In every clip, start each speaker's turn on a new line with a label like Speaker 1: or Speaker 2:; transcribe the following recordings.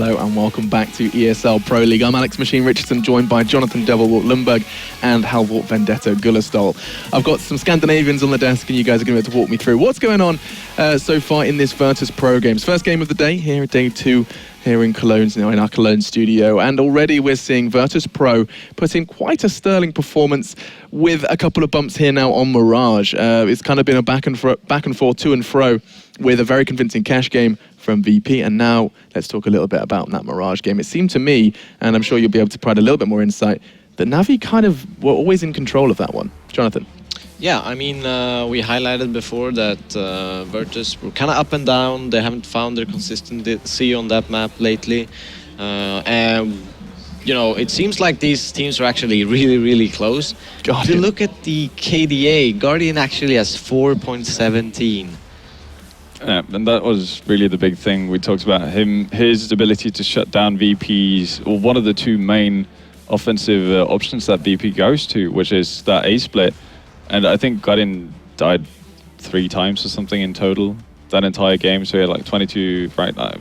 Speaker 1: Hello and welcome back to ESL Pro League. I'm Alex Machine Richardson, joined by Jonathan Devilwort Lundberg and Halvor Vendetta Gullestol. I've got some Scandinavians on the desk and you guys are going to be able to walk me through what's going on so far in this Virtus.Pro games. First game of the day here at day 2 here in Cologne, in our Cologne studio, and already we're seeing Virtus.Pro put in quite a sterling performance with a couple of bumps here now on Mirage. It's kind of been a back and forth, to and fro, with a very convincing cash game from VP, and now let's talk a little bit about that Mirage game. It seemed to me, and I'm sure you'll be able to provide a little bit more insight, that NaVi kind of were always in control of that one. Jonathan?
Speaker 2: Yeah, I mean, we highlighted before that Virtus were kind of up and down. They haven't found their consistency on that map lately. And, you know, it seems like these teams are actually really, really close. If you look at the KDA, Guardian actually has 4.17.
Speaker 3: Yeah, and that was really the big thing. We talked about his ability to shut down VP's, or one of the two main offensive options that VP goes to, which is that A split. And I think Guardian died 3 times or something in total that entire game, so he had like 22 right now.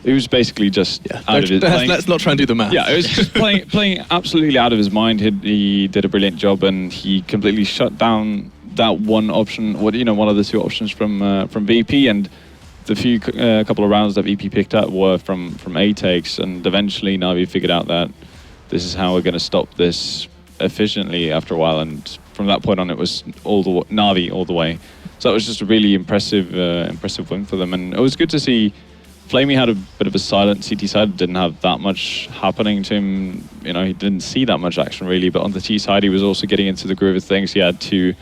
Speaker 3: It was basically just out of his mind.
Speaker 1: Let's not try and do the math.
Speaker 3: Yeah, it was just playing absolutely out of his mind. He did a brilliant job, and he completely shut down that one option, one of the 2 options from VP, and the couple of rounds that VP picked up were from A takes, and eventually NaVi figured out that this is how we're going to stop this efficiently after a while, and from that point on it was NaVi all the way. So it was just a really impressive win for them, and it was good to see. Flamey had a bit of a silent CT side, didn't have that much happening to him. You know, he didn't see that much action really, but on the T side he was also getting into the groove of things. He had 2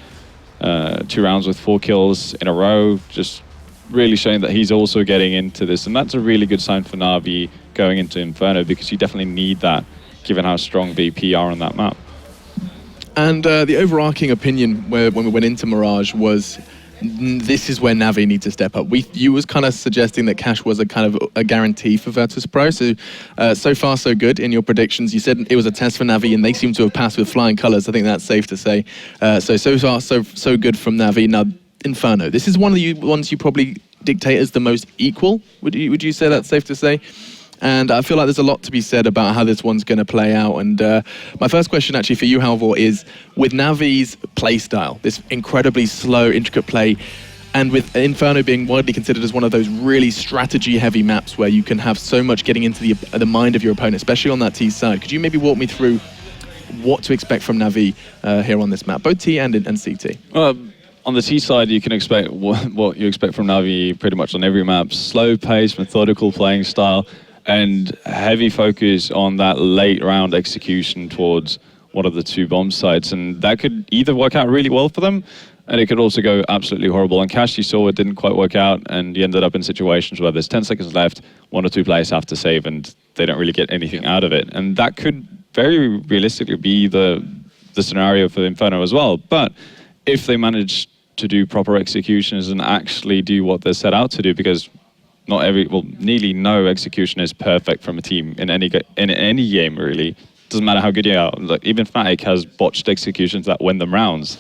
Speaker 3: rounds with 4 kills in a row, just really showing that he's also getting into this, and that's a really good sign for NaVi going into Inferno, because you definitely need that given how strong VP are on that map.
Speaker 1: And the overarching opinion when we went into Mirage was, this is where NaVi needs to step up. You was kind of suggesting that cash was a kind of a guarantee for Virtus.Pro. So far so good in your predictions. You said it was a test for NaVi, and they seem to have passed with flying colours. I think that's safe to say. So far so good from NaVi. Now Inferno, this is one of the ones you probably dictate as the most equal. Would you say that's safe to say? And I feel like there's a lot to be said about how this one's going to play out. And my first question actually for you, Halvor, is with NaVi's play style, this incredibly slow, intricate play, and with Inferno being widely considered as one of those really strategy-heavy maps where you can have so much getting into the mind of your opponent, especially on that T side, could you maybe walk me through what to expect from NaVi here on this map, both T and CT?
Speaker 3: On the T side, you can expect what you expect from NaVi pretty much on every map. Slow pace, methodical playing style, and heavy focus on that late round execution towards one of the 2 bomb sites. And that could either work out really well for them, and it could also go absolutely horrible. On Cash, you saw it didn't quite work out, and you ended up in situations where there's 10 seconds left, 1 or 2 players have to save, and they don't really get anything out of it. And that could very realistically be the scenario for Inferno as well. But if they manage to do proper executions and actually do what they're set out to do, because nearly no execution is perfect from a team in any game really. Doesn't matter how good you are. Like, even Fnatic has botched executions that win them rounds.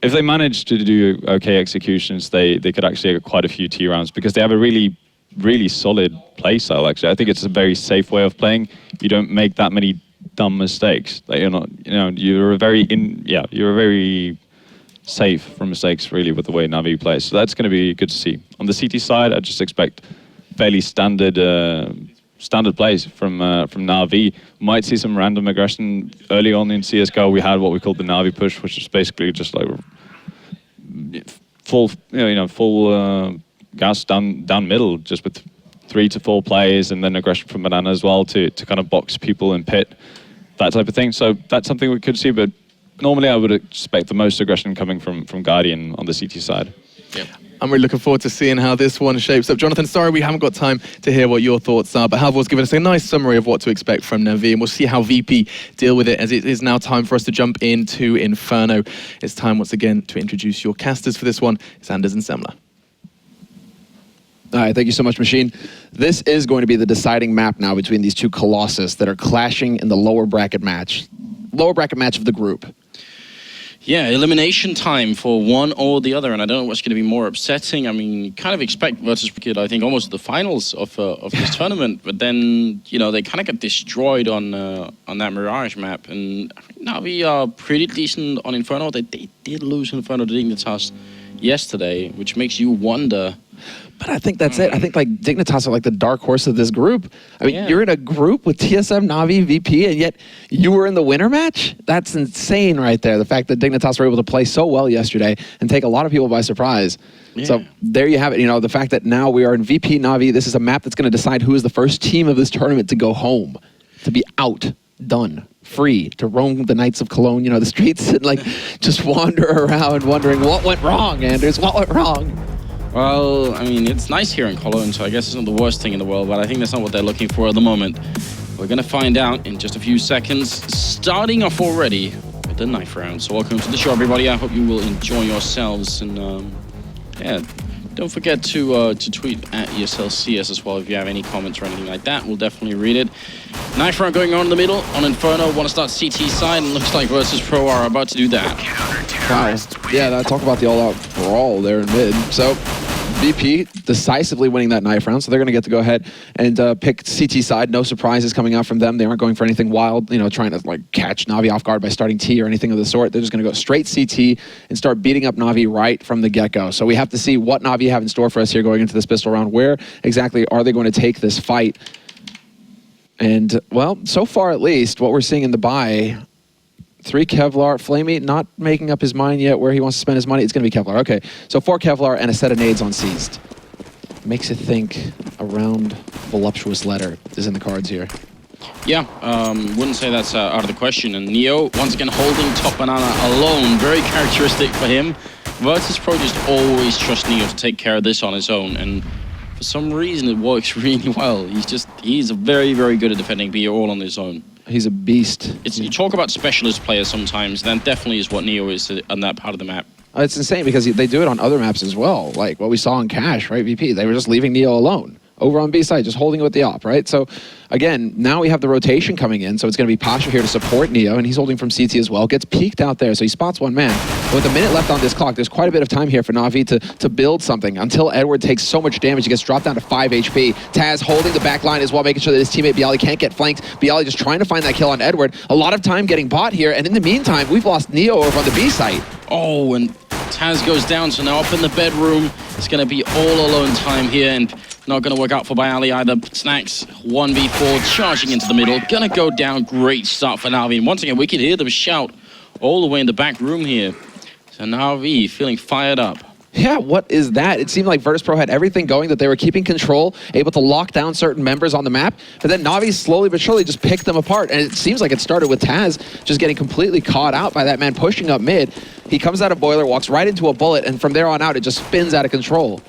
Speaker 3: If they manage to do okay executions, they could actually get quite a few T rounds, because they have a really, really solid play style. Actually, I think it's a very safe way of playing. You don't make that many dumb mistakes. Like, you're very safe from mistakes really with the way NaVi plays. So that's going to be good to see. On the CT side, I just expect fairly standard plays from NaVi. Might see some random aggression early on in CSGO. We had what we called the NaVi push, which is basically just like full gas down middle, just with 3 to 4 players, and then aggression from Banana as well to kind of box people in pit, that type of thing. So that's something we could see, but normally I would expect the most aggression coming from Guardian on the CT side.
Speaker 2: Yeah.
Speaker 1: I'm really looking forward to seeing how this one shapes up. Jonathan, sorry we haven't got time to hear what your thoughts are, but Halvor's given us a nice summary of what to expect from NaVi, and we'll see how VP deal with it, as it is now time for us to jump into Inferno. It's time once again to introduce your casters for this one. It's Anders and Semler.
Speaker 4: All right, thank you so much, Machine. This is going to be the deciding map now between these 2 Colossus that are clashing in the lower bracket match of the group.
Speaker 5: Yeah, elimination time for one or the other, and I don't know what's going to be more upsetting. I mean, you kind of expect Virtus.Pro, I think, almost the finals of this tournament, but then, you know, they kind of got destroyed on that Mirage map, and I think NaVi are pretty decent on Inferno. They did lose Inferno to Dignitas yesterday, which makes you wonder.
Speaker 4: But I think that's it. I think like Dignitas are like the dark horse of this group. I mean, you're in a group with TSM, NaVi, VP, and yet you were in the winner match? That's insane right there. The fact that Dignitas were able to play so well yesterday and take a lot of people by surprise. Yeah. So there you have it. You know, the fact that now we are in VP, NaVi, this is a map that's going to decide who is the first team of this tournament to go home, to be out, done, free, to roam the nights of Cologne, you know, the streets, and like just wander around wondering what went wrong, Anders, what went wrong?
Speaker 5: Well, I mean, it's nice here in Cologne, so I guess it's not the worst thing in the world, but I think that's not what they're looking for at the moment. We're going to find out in just a few seconds, starting off already with the knife round. So welcome to the show, everybody. I hope you will enjoy yourselves, and yeah, don't forget to tweet at ESL CS as well if you have any comments or anything like that. We'll definitely read it. Knife round going on in the middle on Inferno. Want to start CT side, and looks like Virtus.Pro are about to do that.
Speaker 4: Wow. Yeah, talk about the all-out brawl there in mid. So VP decisively winning that knife round, so they're going to get to go ahead and pick CT side. No surprises coming out from them. They aren't going for anything wild, you know, trying to like catch NaVi off guard by starting T or anything of the sort. They're just going to go straight CT and start beating up NaVi right from the get-go. So we have to see what NaVi have in store for us here going into this pistol round. Where exactly are they going to take this fight? And, well, so far at least, what we're seeing in the buy, 3 Kevlar, Flamey not making up his mind yet where he wants to spend his money. It's going to be Kevlar. Okay, so 4 Kevlar and a set of nades on Seized. Makes you think a round voluptuous letter is in the cards here.
Speaker 5: Yeah, wouldn't say that's out of the question. And Neo, once again, holding top banana alone. Very characteristic for him. Virtus.Pro just always trust Neo to take care of this on his own. And for some reason, it works really well. He's very, very good at defending B all on his own.
Speaker 4: He's a beast.
Speaker 5: You talk about specialist players sometimes, that definitely is what Neo is on that part of the map.
Speaker 4: It's insane because they do it on other maps as well. Like what we saw in Cash, right, VP? They were just leaving Neo alone over on B side, just holding it with the op, right? So again, now we have the rotation coming in, so it's going to be Pasha here to support Neo, and he's holding from CT as well. Gets peeked out there, so he spots one man. But with a minute left on this clock, there's quite a bit of time here for NaVi to build something until Edward takes so much damage. He gets dropped down to 5 HP. Taz holding the back line as well, making sure that his teammate Bialy can't get flanked. Bialy just trying to find that kill on Edward. A lot of time getting bought here, and in the meantime, we've lost Neo over on the B site.
Speaker 5: Oh, and Taz goes down, so now up in the bedroom, it's going to be all alone time here, and not going to work out for Bialy either. Snacks, 1v4, charging into the middle. Going to go down. Great start for NaVi. And once again, we can hear them shout all the way in the back room here. So NaVi feeling fired up.
Speaker 4: Yeah, what is that? It seemed like Virtus.Pro had everything going, that they were keeping control, able to lock down certain members on the map, but then NaVi slowly but surely just picked them apart, and it seems like it started with Taz just getting completely caught out by that man pushing up mid. He comes out of Boiler, walks right into a bullet, and from there on out, it just spins out of control.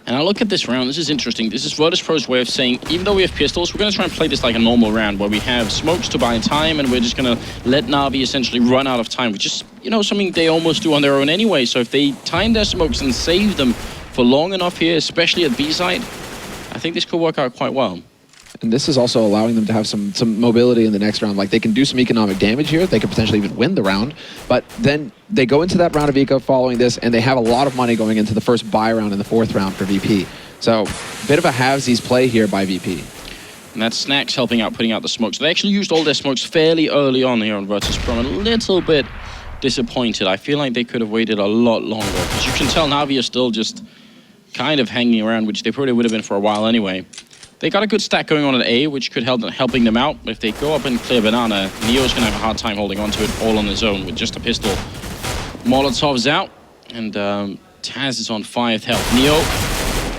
Speaker 5: And I look at this round, this is interesting. This is Virtus.Pro's way of saying, even though we have pistols, we're going to try and play this like a normal round where we have smokes to buy time, and we're just going to let NaVi essentially run out of time, which is, you know, something they almost do on their own anyway. So if they time their smokes and save them for long enough here, especially at B side, I think this could work out quite well.
Speaker 4: And this is also allowing them to have some mobility in the next round. Like, they can do some economic damage here. They could potentially even win the round. But then they go into that round of eco following this, and they have a lot of money going into the first buy round in the 4th round for VP. So, bit of a halvesies play here by VP.
Speaker 5: And that's Snacks helping out, putting out the smokes. They actually used all their smokes fairly early on here on Virtus.Pro. I'm a little bit disappointed. I feel like they could have waited a lot longer. Because you can tell NaVi are still just kind of hanging around, which they probably would have been for a while anyway. They got a good stack going on at A, which could helping them out. But if they go up and clear banana, Neo's going to have a hard time holding onto it all on his own with just a pistol. Molotov's out, and Taz is on 5th health. Neo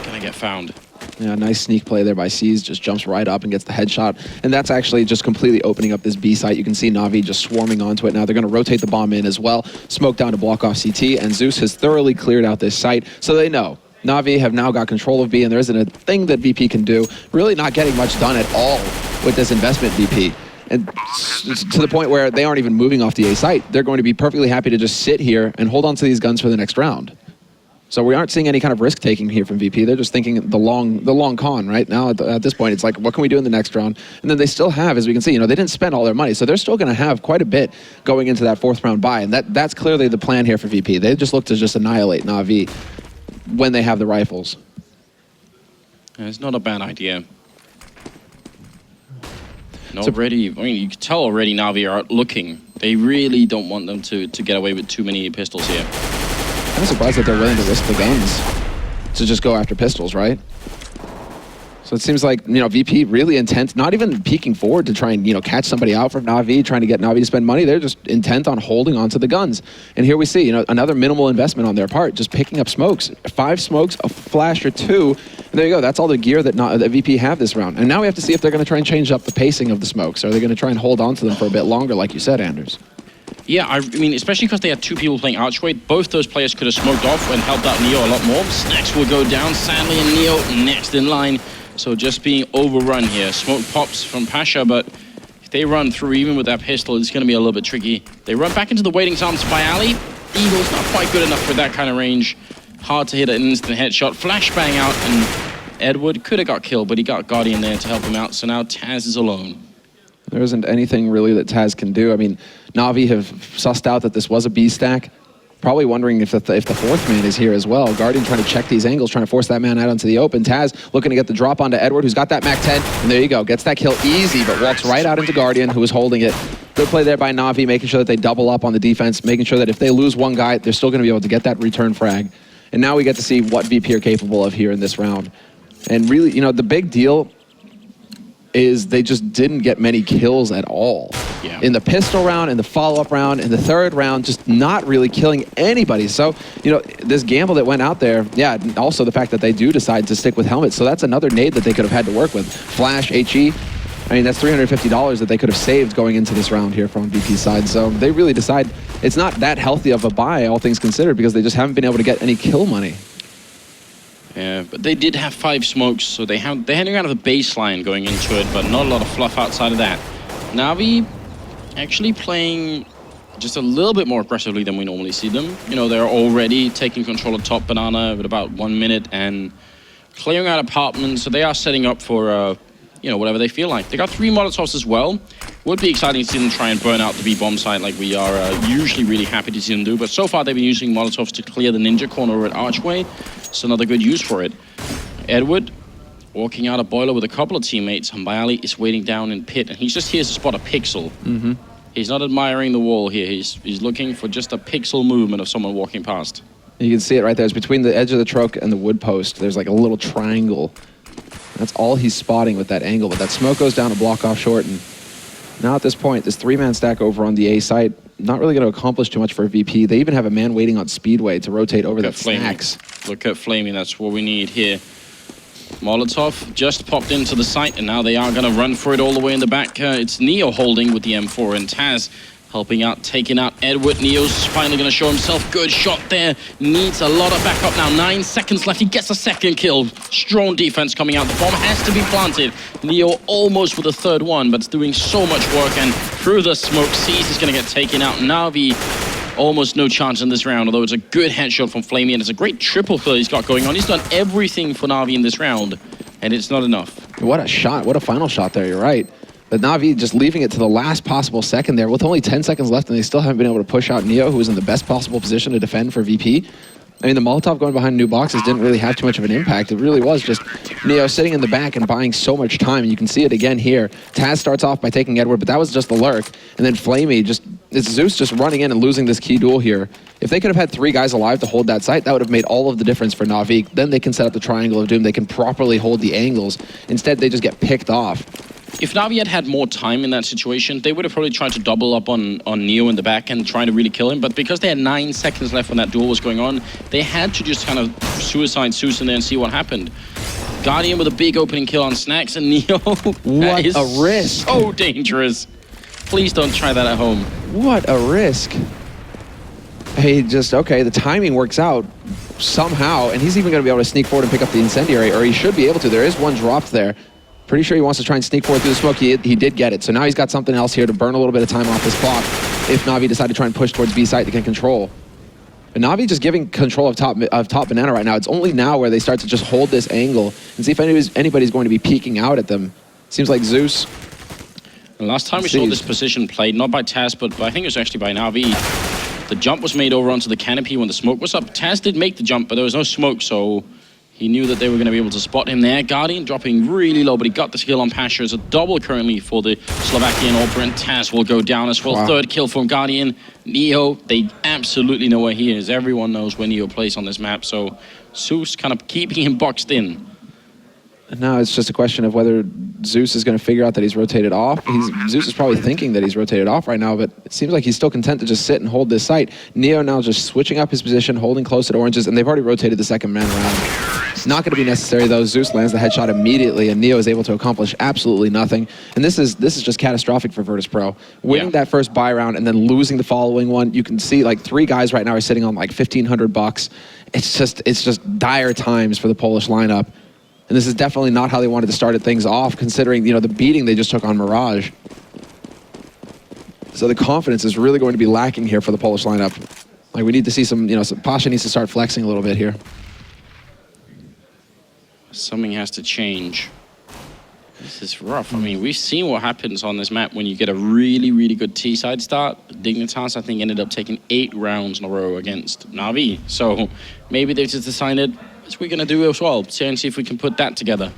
Speaker 5: going to get found.
Speaker 4: Yeah, nice sneak play there by Seized. Just jumps right up and gets the headshot. And that's actually just completely opening up this B site. You can see NaVi just swarming onto it now. They're going to rotate the bomb in as well. Smoke down to block off CT, and Zeus has thoroughly cleared out this site, so they know NaVi have now got control of B, and there isn't a thing that VP can do. Really not getting much done at all with this investment, VP. And to the point where they aren't even moving off the A site. They're going to be perfectly happy to just sit here and hold on to these guns for the next round. So we aren't seeing any kind of risk taking here from VP. They're just thinking the long con right now. At this point, it's like, what can we do in the next round? And then they still have, as we can see, they didn't spend all their money, so they're still going to have quite a bit going into that 4th round bye, and that's clearly the plan here for VP. They just look to just annihilate NaVi when they have the rifles.
Speaker 5: It's not a bad idea. And already, I mean, you can tell already NaVi are looking. They really don't want them to get away with too many pistols here.
Speaker 4: I'm surprised that they're willing to risk the guns to just go after pistols, right? So it seems like, VP really intent, not even peeking forward to try and, catch somebody out from NaVi, trying to get NaVi to spend money. They're just intent on holding onto the guns. And here we see, another minimal investment on their part, just picking up smokes. 5 smokes, a flash or 2. And there you go. That's all the gear that VP have this round. And now we have to see if they're going to try and change up the pacing of the smokes. Are they going to try and hold on to them for a bit longer, like you said, Anders?
Speaker 5: Yeah, I mean, especially because they had 2 people playing Archway, both those players could have smoked off and helped out Neo a lot more. Snacks will go down, sadly, and Neo next in line. So just being overrun here. Smoke pops from Pasha, but if they run through even with that pistol, it's going to be a little bit tricky. They run back into the waiting arms by Ali. Eagle's not quite good enough for that kind of range. Hard to hit an instant headshot. Flashbang out, and Edward could have got killed, but he got Guardian there to help him out. So now Taz is alone.
Speaker 4: There isn't anything really that Taz can do. I mean, NaVi have sussed out that this was a B stack. Probably wondering if the 4th man is here as well. Guardian trying to check these angles, trying to force that man out onto the open. Taz looking to get the drop onto Edward, who's got that MAC-10. And there you go. Gets that kill easy, but walks right out into Guardian, who is holding it. Good play there by NaVi, making sure that they double up on the defense, making sure that if they lose one guy, they're still going to be able to get that return frag. And now we get to see what VP are capable of here in this round. And really, the big deal is they just didn't get many kills at all.
Speaker 5: Yeah.
Speaker 4: In the pistol round, in the follow-up round, in the 3rd round, just not really killing anybody. So, this gamble that went out there, yeah, also the fact that they do decide to stick with helmets. So that's another nade that they could have had to work with. Flash, HE, I mean, that's $350 that they could have saved going into this round here from VP's side. So they really decide it's not that healthy of a buy, all things considered, because they just haven't been able to get any kill money.
Speaker 5: Yeah, but they did have 5 smokes, so they had kind of a baseline going into it, but not a lot of fluff outside of that. NaVi actually playing just a little bit more aggressively than we normally see them. They're already taking control of top banana with about 1 minute and clearing out apartments, so they are setting up for whatever they feel like. They got 3 Molotovs as well. Would be exciting to see them try and burn out the B bomb site like we are usually really happy to see them do, but so far they've been using Molotovs to clear the ninja corner at Archway. It's another good use for it. Edward walking out of Boiler with a couple of teammates. Hambayali is waiting down in pit, and he's just here to spot a pixel.
Speaker 4: Mm-hmm.
Speaker 5: He's not admiring the wall here. He's looking for just a pixel movement of someone walking past.
Speaker 4: You can see it right there. It's between the edge of the truck and the wood post. There's like a little triangle. That's all he's spotting with that angle, but that smoke goes down to block off short, and now at this point, this 3-man stack over on the A site, not really going to accomplish too much for VP. They even have a man waiting on Speedway to rotate over that Snacks.
Speaker 5: Look at Flaming, that's what we need here. Molotov just popped into the site, and now they are going to run for it all the way in the back. It's Neo holding with the M4, and Taz helping out, taking out Edward. Neo's finally going to show himself. Good shot there. Needs a lot of backup now. 9 seconds left. He gets a 2nd kill. Strong defense coming out. The bomb has to be planted. Neo almost with a 3rd one, but it's doing so much work. And through the smoke, Cease is going to get taken out. NaVi almost no chance in this round, although it's a good headshot from Flamey, and it's a great triple kill he's got going on. He's done everything for NaVi in this round, and it's not enough.
Speaker 4: What a shot. What a final shot there. You're right. But NaVi just leaving it to the last possible second there with only 10 seconds left, and they still haven't been able to push out Neo, who was in the best possible position to defend for VP. I mean, the Molotov going behind new boxes didn't really have too much of an impact. It really was just Neo sitting in the back and buying so much time. And you can see it again here. Taz starts off by taking Edward, but that was just the lurk. And then Flamey, it's Zeus just running in and losing this key duel here. If they could have had 3 guys alive to hold that site, that would have made all of the difference for NaVi. Then they can set up the Triangle of Doom. They can properly hold the angles. Instead, they just get picked off.
Speaker 5: If NaVi had more time in that situation, they would have probably tried to double up on Neo in the back and trying to really kill him. But because they had 9 seconds left when that duel was going on, they had to just kind of suicide Zeus in there and see what happened. Guardian with a big opening kill on Snacks, and Neo.
Speaker 4: What a risk.
Speaker 5: So dangerous. Please don't try that at home.
Speaker 4: What a risk. Hey, okay, the timing works out somehow, and he's even going to be able to sneak forward and pick up the incendiary, or he should be able to. There is one dropped there. Pretty sure he wants to try and sneak forward through the smoke. He did get it. So now he's got something else here to burn a little bit of time off this clock if NaVi decide to try and push towards B site to get control. But NaVi just giving control of top banana right now. It's only now where they start to just hold this angle and see if anybody's going to be peeking out at them. Seems like Zeus.
Speaker 5: The last time we saw this position played, not by Taz, but I think it was actually by NaVi. The jump was made over onto the canopy when the smoke was up. Taz did make the jump, but there was no smoke, so he knew that they were going to be able to spot him there. Guardian dropping really low, but he got the skill on Pasha. It's a double currently for the Slovakian Orphan, and Taz will go down as well. Wow. Third kill from Guardian. Neo, they absolutely know where he is. Everyone knows where Neo plays on this map, so Zeus kind of keeping him boxed in.
Speaker 4: Now it's just a question of whether Zeus is going to figure out that he's rotated off. Zeus is probably thinking that he's rotated off right now, but it seems like he's still content to just sit and hold this site. Neo now just switching up his position, holding close at oranges, and they've already rotated the second man around. It's not going to be necessary though. Zeus lands the headshot immediately, and Neo is able to accomplish absolutely nothing. And this is just catastrophic for Virtus.Pro. Winning that first buy round and then losing the following one. You can see like 3 guys right now are sitting on like $1,500. It's just dire times for the Polish lineup. And this is definitely not how they wanted to start things off, considering, you know, the beating they just took on Mirage. So the confidence is really going to be lacking here for the Polish lineup. Like, we need to see some, you know, Pasha needs to start flexing a little bit here.
Speaker 5: Something has to change. This is rough. I mean, we've seen what happens on this map when you get a really, really good T-side start. Dignitas, I think, ended up taking 8 rounds in a row against NaVi. So maybe they've just decided, we're going to do as well. See if we can put that together.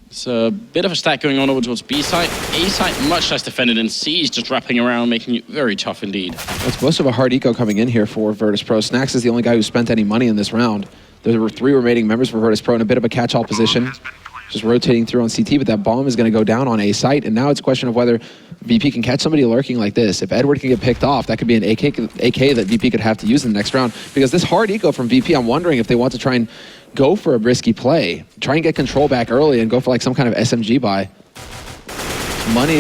Speaker 5: It's a bit of a stack going on over towards B site. A site much less defended, and C is just wrapping around, making it very tough indeed.
Speaker 4: It's most of a hard eco coming in here for Virtus.Pro. Snax is the only guy who spent any money in this round. There were 3 remaining members for Virtus.Pro in a bit of a catch-all position. Just rotating through on CT, but that bomb is going to go down on A site, and now it's a question of whether VP can catch somebody lurking like this. If Edward can get picked off, that could be an AK that VP could have to use in the next round. Because this hard eco from VP, I'm wondering if they want to try and go for a risky play, try and get control back early and go for like some kind of SMG buy. Money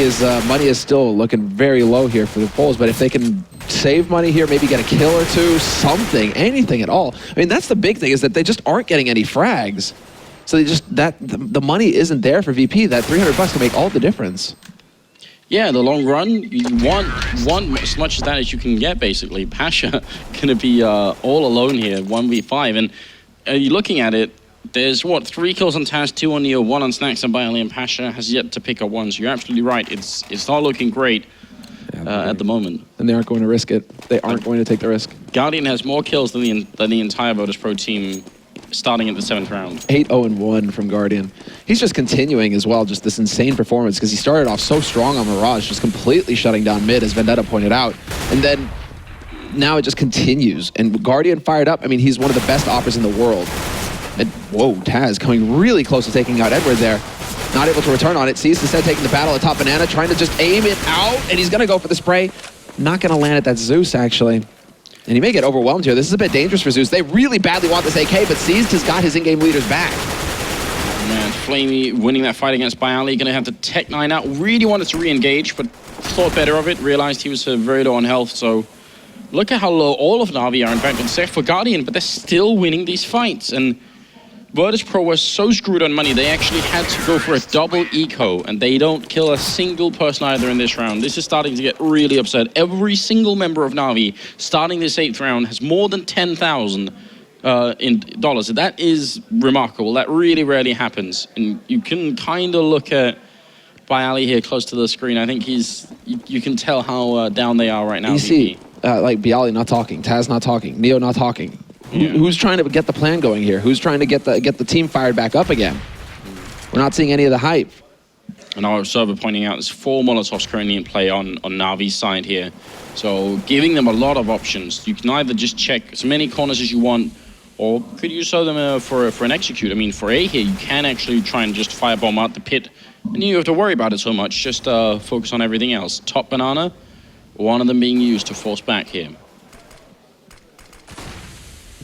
Speaker 4: is still looking very low here for the Poles, but if they can save money here, maybe get a kill or 2, something, anything at all. I mean, that's the big thing, is that they just aren't getting any frags. So they just, the money isn't there for VP. That $300 can make all the difference.
Speaker 5: Yeah, the long run, you want as much as that as you can get, basically. Pasha gonna be all alone here, 1v5, and you're looking at it, there's what, 3 kills on Taz, 2 on Neo, 1 on Snax and Bialy, and Pasha has yet to pick up 1, so you're absolutely right. It's not looking great at the moment. And
Speaker 4: they aren't going to risk it. They aren't going to take the risk.
Speaker 5: Guardian has more kills than the entire Virtus.Pro team starting at the 7th round.
Speaker 4: 8-0-1 from Guardian. He's just continuing as well, just this insane performance, because he started off so strong on Mirage, just completely shutting down mid, as Vendetta pointed out. And then now it just continues. And Guardian fired up. I mean, he's one of the best operas in the world. And whoa, Taz coming really close to taking out Edward there. Not able to return on it. Sees instead taking the battle at top banana, trying to just aim it out, and he's going to go for the spray. Not going to land at that Zeus, actually. And he may get overwhelmed here. This is a bit dangerous for Zeus. They really badly want this AK, but Seized has got his in-game leaders back.
Speaker 5: Oh man, Flamey winning that fight against Bialy. Gonna have to Tech 9 out. Really wanted to re-engage, but thought better of it. Realized he was very low on health, so look at how low all of NaVi are, in fact, except for Guardian, but they're still winning these fights. And Virtus.Pro was so screwed on money, they actually had to go for a double eco, and they don't kill a single person either in this round. This is starting to get really upset. Every single member of NaVi starting this 8th round has more than 10,000 in dollars. That is remarkable. That really rarely happens. And you can kind of look at Bialy here close to the screen. I think you can tell how down they are right now.
Speaker 4: You see, like Bialy not talking, Taz not talking, Neo not talking. Yeah. Who's trying to get the plan going here? Who's trying to get the team fired back up again? We're not seeing any of the hype.
Speaker 5: And our observer pointing out there's 4 Molotovs currently in play on NaVi's side here. So giving them a lot of options. You can either just check as many corners as you want, or could you show them for an execute? I mean, for A here, you can actually try and just firebomb out the pit, and you don't have to worry about it so much. Just focus on everything else. Top banana, one of them being used to force back here.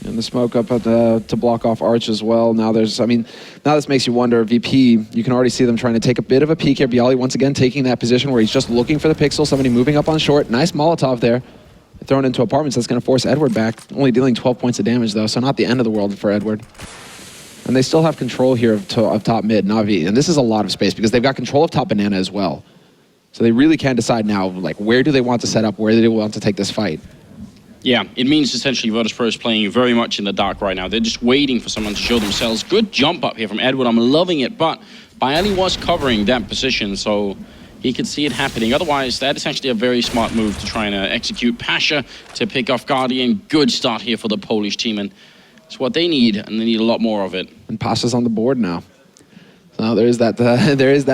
Speaker 4: And the smoke up to block off Arch as well. Now this makes you wonder, VP, you can already see them trying to take a bit of a peek here. Bialy once again taking that position where he's just looking for the pixel, somebody moving up on short. Nice Molotov there. Thrown into apartments, that's going to force Edward back. Only dealing 12 points of damage though, so not the end of the world for Edward. And they still have control here of top mid, NaVi. And this is a lot of space because they've got control of top banana as well. So they really can decide now, like, where do they want to set up? Where do they want to take this fight?
Speaker 5: Yeah, it means essentially Virtus.Pro is playing very much in the dark right now. They're just waiting for someone to show themselves. Good jump up here from Edward. I'm loving it, but Bialy was covering that position, so he could see it happening. Otherwise, that is actually a very smart move to try and execute Pasha to pick off Guardian. Good start here for the Polish team, and it's what they need, and they need a lot more of it.
Speaker 4: And Pasha's on the board now. So there is that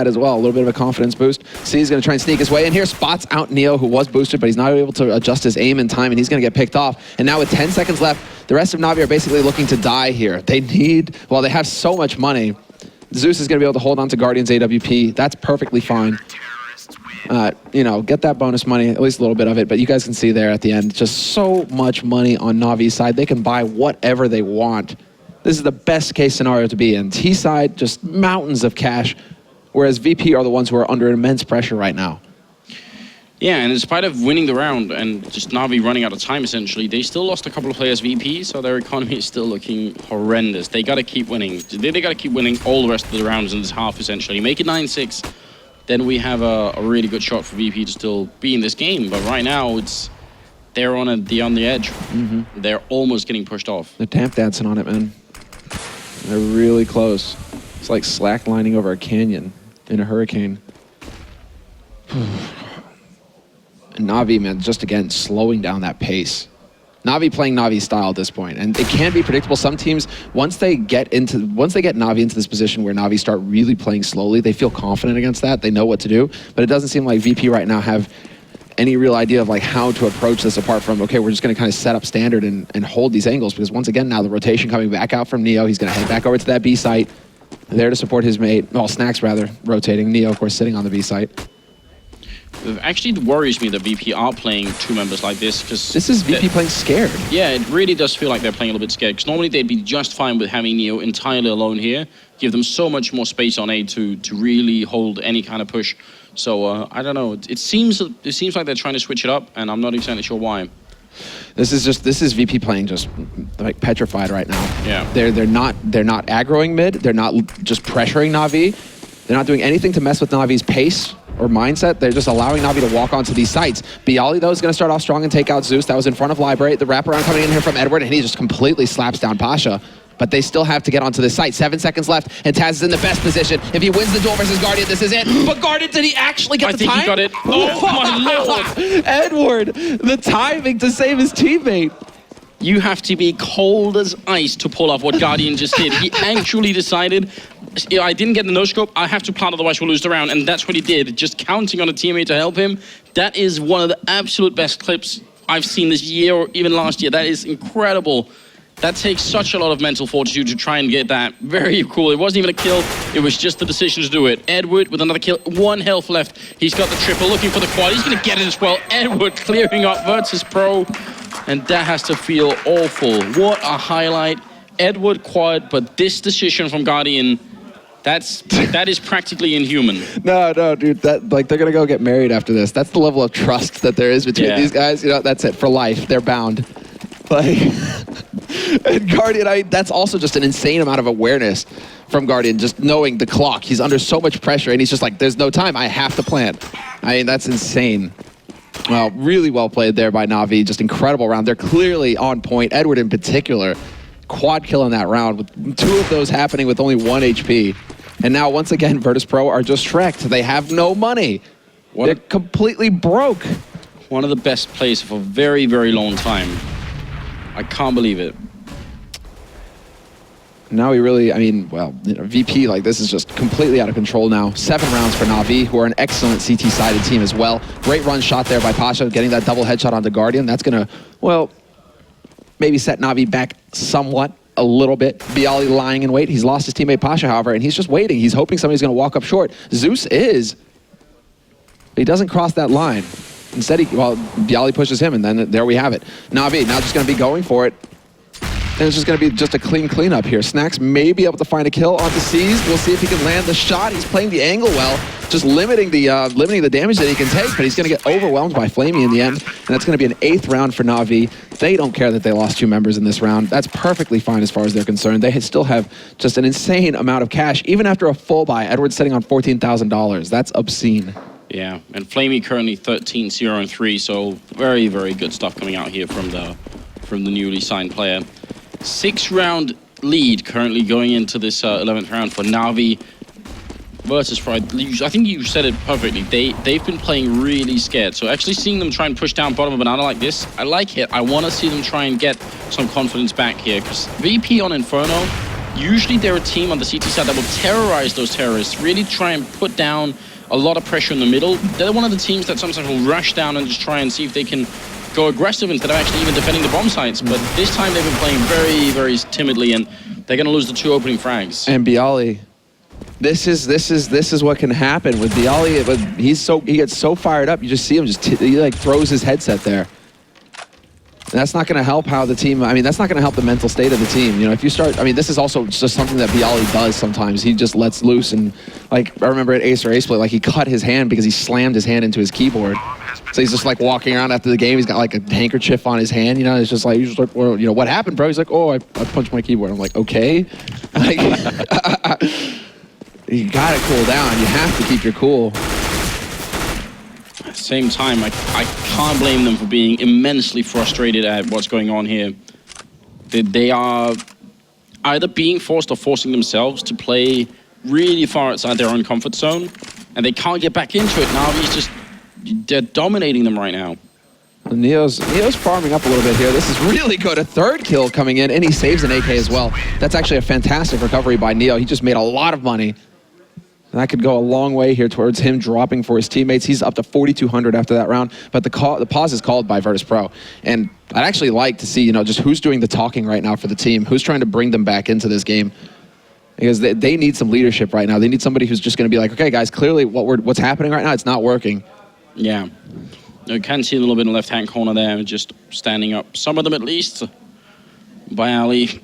Speaker 4: as well. A little bit of a confidence boost. C's going to try and sneak his way in here. Spots out Neo, who was boosted, but he's not able to adjust his aim in time, and he's going to get picked off. And now with 10 seconds left, the rest of NaVi are basically looking to die here. They need, well, they have so much money. Zeus is going to be able to hold on to Guardian's AWP. That's perfectly fine. You know, get that bonus money, at least a little bit of it. But you guys can see there at the end, just so much money on NaVi's side. They can buy whatever they want. This is the best case scenario to be in. T side, just mountains of cash, whereas VP are the ones who are under immense pressure right now.
Speaker 5: Yeah, and in spite of winning the round and just NaVi running out of time, essentially, they still lost a couple of players VP, so their economy is still looking horrendous. They got to keep winning. They got to keep winning all the rest of the rounds in this half, essentially. Make it 9-6, then we have a really good shot for VP to still be in this game. But right now, they're on the edge. Mm-hmm. They're almost getting pushed off.
Speaker 4: They're tap dancing on it, man. They're really close. It's like slacklining over a canyon in a hurricane. And NaVi, man, just again, slowing down that pace. NaVi playing NaVi style at this point, and it can be predictable. Some teams, once they get NaVi into this position where NaVi start really playing slowly, they feel confident against that. They know what to do, but it doesn't seem like VP right now have any real idea of like how to approach this apart from, okay, we're just going to kind of set up standard and hold these angles, because once again, now the rotation coming back out from Neo, he's going to head back over to that B site, there to support his mate, well, Snacks rather, rotating. Neo, of course, sitting on the B site.
Speaker 5: Actually, it worries me that VP are playing two members like this, because
Speaker 4: this is VP playing scared.
Speaker 5: Yeah, it really does feel like they're playing a little bit scared, because normally they'd be just fine with having Neo entirely alone here, give them so much more space on A to really hold any kind of push. So I don't know. It seems like they're trying to switch it up, and I'm not exactly sure why.
Speaker 4: This is VP playing just like petrified right now.
Speaker 5: Yeah.
Speaker 4: They're not aggroing mid. They're not just pressuring NaVi. They're not doing anything to mess with NaVi's pace or mindset. They're just allowing NaVi to walk onto these sites. Bialy, though, is going to start off strong and take out Zeus. That was in front of Librate. The wraparound coming in here from Edward, and he just completely slaps down Pasha. But they still have to get onto this site. 7 seconds left, and Taz is in the best position. If he wins the duel versus Guardian, this is it. But Guardian, did he actually get the time?
Speaker 5: I think he got it. Oh, my lord.
Speaker 4: Edward, the timing to save his teammate.
Speaker 5: You have to be cold as ice to pull off what Guardian just did. He actually decided, I didn't get the no-scope, I have to plant, otherwise we'll lose the round. And that's what he did, just counting on a teammate to help him. That is one of the absolute best clips I've seen this year or even last year. That is incredible. That takes such a lot of mental fortitude to try and get that. Very cool. It wasn't even a kill. It was just the decision to do it. Edward with another kill. 1 health left. He's got the triple, looking for the quad. He's going to get it as well. Edward clearing up Virtus.Pro. And that has to feel awful. What a highlight. Edward quad, but this decision from Guardian, that is practically inhuman.
Speaker 4: No, dude. That, like, they're going to go get married after this. That's the level of trust that there is between these guys. You know, that's it for life. They're bound. Like, and Guardian, that's also just an insane amount of awareness from Guardian, just knowing the clock. He's under so much pressure, and he's just like, there's no time. I have to plant. I mean, that's insane. Well, really well played there by NaVi. Just incredible round. They're clearly on point. Edward in particular, quad kill in that round, with 2 of those happening with only 1 HP. And now, once again, Virtus.Pro are just shreked. They have no money. They're completely broke.
Speaker 5: One of the best plays for a very, very long time. I can't believe it.
Speaker 4: Now we really, I mean, well, you know, VP, like, this is just completely out of control now. 7 rounds for NaVi, who are an excellent CT-sided team as well. Great run shot there by Pasha, getting that double headshot onto Guardian. That's going to, well, maybe set NaVi back somewhat, a little bit. Bialy lying in wait. He's lost his teammate Pasha, however, and he's just waiting. He's hoping somebody's going to walk up short. Zeus is, but he doesn't cross that line. Instead, Bialy pushes him, and then there we have it. NaVi now just going to be going for it. And it's just going to be just a clean cleanup here. Snacks may be able to find a kill onto C's. We'll see if he can land the shot. He's playing the angle well, just limiting the damage that he can take, but he's going to get overwhelmed by Flamey in the end, and that's going to be an 8th round for NaVi. They don't care that they lost 2 members in this round. That's perfectly fine as far as they're concerned. They still have just an insane amount of cash, even after a full buy. Edward's sitting on $14,000. That's obscene.
Speaker 5: Yeah, and Flamey currently 13-0-3, so very, very good stuff coming out here from the newly signed player. 6-round lead currently going into this 11th round for NaVi. Virtus.Pro, I think you said it perfectly. They've been playing really scared. So actually seeing them try and push down bottom of banana like this, I like it. I want to see them try and get some confidence back here. Because VP on Inferno, usually they're a team on the CT side that will terrorize those terrorists, really try and put down a lot of pressure in the middle. They're one of the teams that sometimes will rush down and just try and see if they can go aggressive instead of actually even defending the bomb sites. But this time they've been playing very, very timidly, and they're going to lose the 2 opening frags.
Speaker 4: And Bialy, this is what can happen with Bialy. He gets so fired up. You just see him he like throws his headset there. And that's not going to help how the team. I mean, that's not going to help the mental state of the team. You know, if you start. I mean, this is also just something that Bialy does sometimes. He just lets loose, and like I remember at Ace or Ace Play, like he cut his hand because he slammed his hand into his keyboard. So he's just like walking around after the game. He's got like a handkerchief on his hand. You know, it's just like, well, you know, what happened, bro? He's like, oh, I punched my keyboard. I'm like, okay. Like, you gotta cool down. You have to keep your cool.
Speaker 5: At the same time, I can't blame them for being immensely frustrated at what's going on here. They are either being forced or forcing themselves to play really far outside their own comfort zone, and they can't get back into it. NaVi's just, they're dominating them right now.
Speaker 4: Neo's farming up a little bit here. This is really good. A 3rd kill coming in, and he saves an AK as well. That's actually a fantastic recovery by Neo. He just made a lot of money. And that could go a long way here towards him dropping for his teammates. He's up to 4,200 after that round, but the pause is called by Virtus.Pro. And I'd actually like to see, you know, just who's doing the talking right now for the team, who's trying to bring them back into this game. Because they need some leadership right now. They need somebody who's just going to be like, okay, guys, clearly what's happening right now, it's not working.
Speaker 5: Yeah. You can see a little bit in the left-hand corner there, just standing up. Some of them at least. Bialy,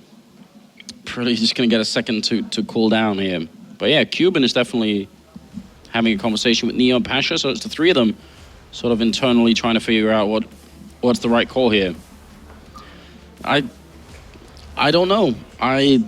Speaker 5: probably just going to get a second to cool down here. But yeah, Cuban is definitely having a conversation with Neo and Pasha, so it's the 3 of them sort of internally trying to figure out what's the right call here. I don't know. I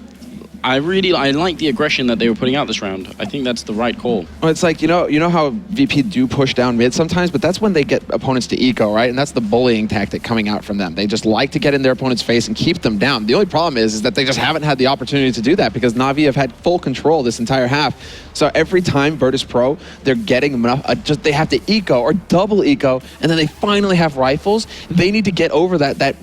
Speaker 5: like the aggression that they were putting out this round. I think that's the right call.
Speaker 4: Well, it's like, you know how VP do push down mid sometimes, but that's when they get opponents to eco, right? And that's the bullying tactic coming out from them. They just like to get in their opponent's face and keep them down. The only problem is that they just haven't had the opportunity to do that because NaVi have had full control this entire half. So every time Virtus.Pro, they're getting enough, they have to eco or double eco, and then they finally have rifles. They need to get over that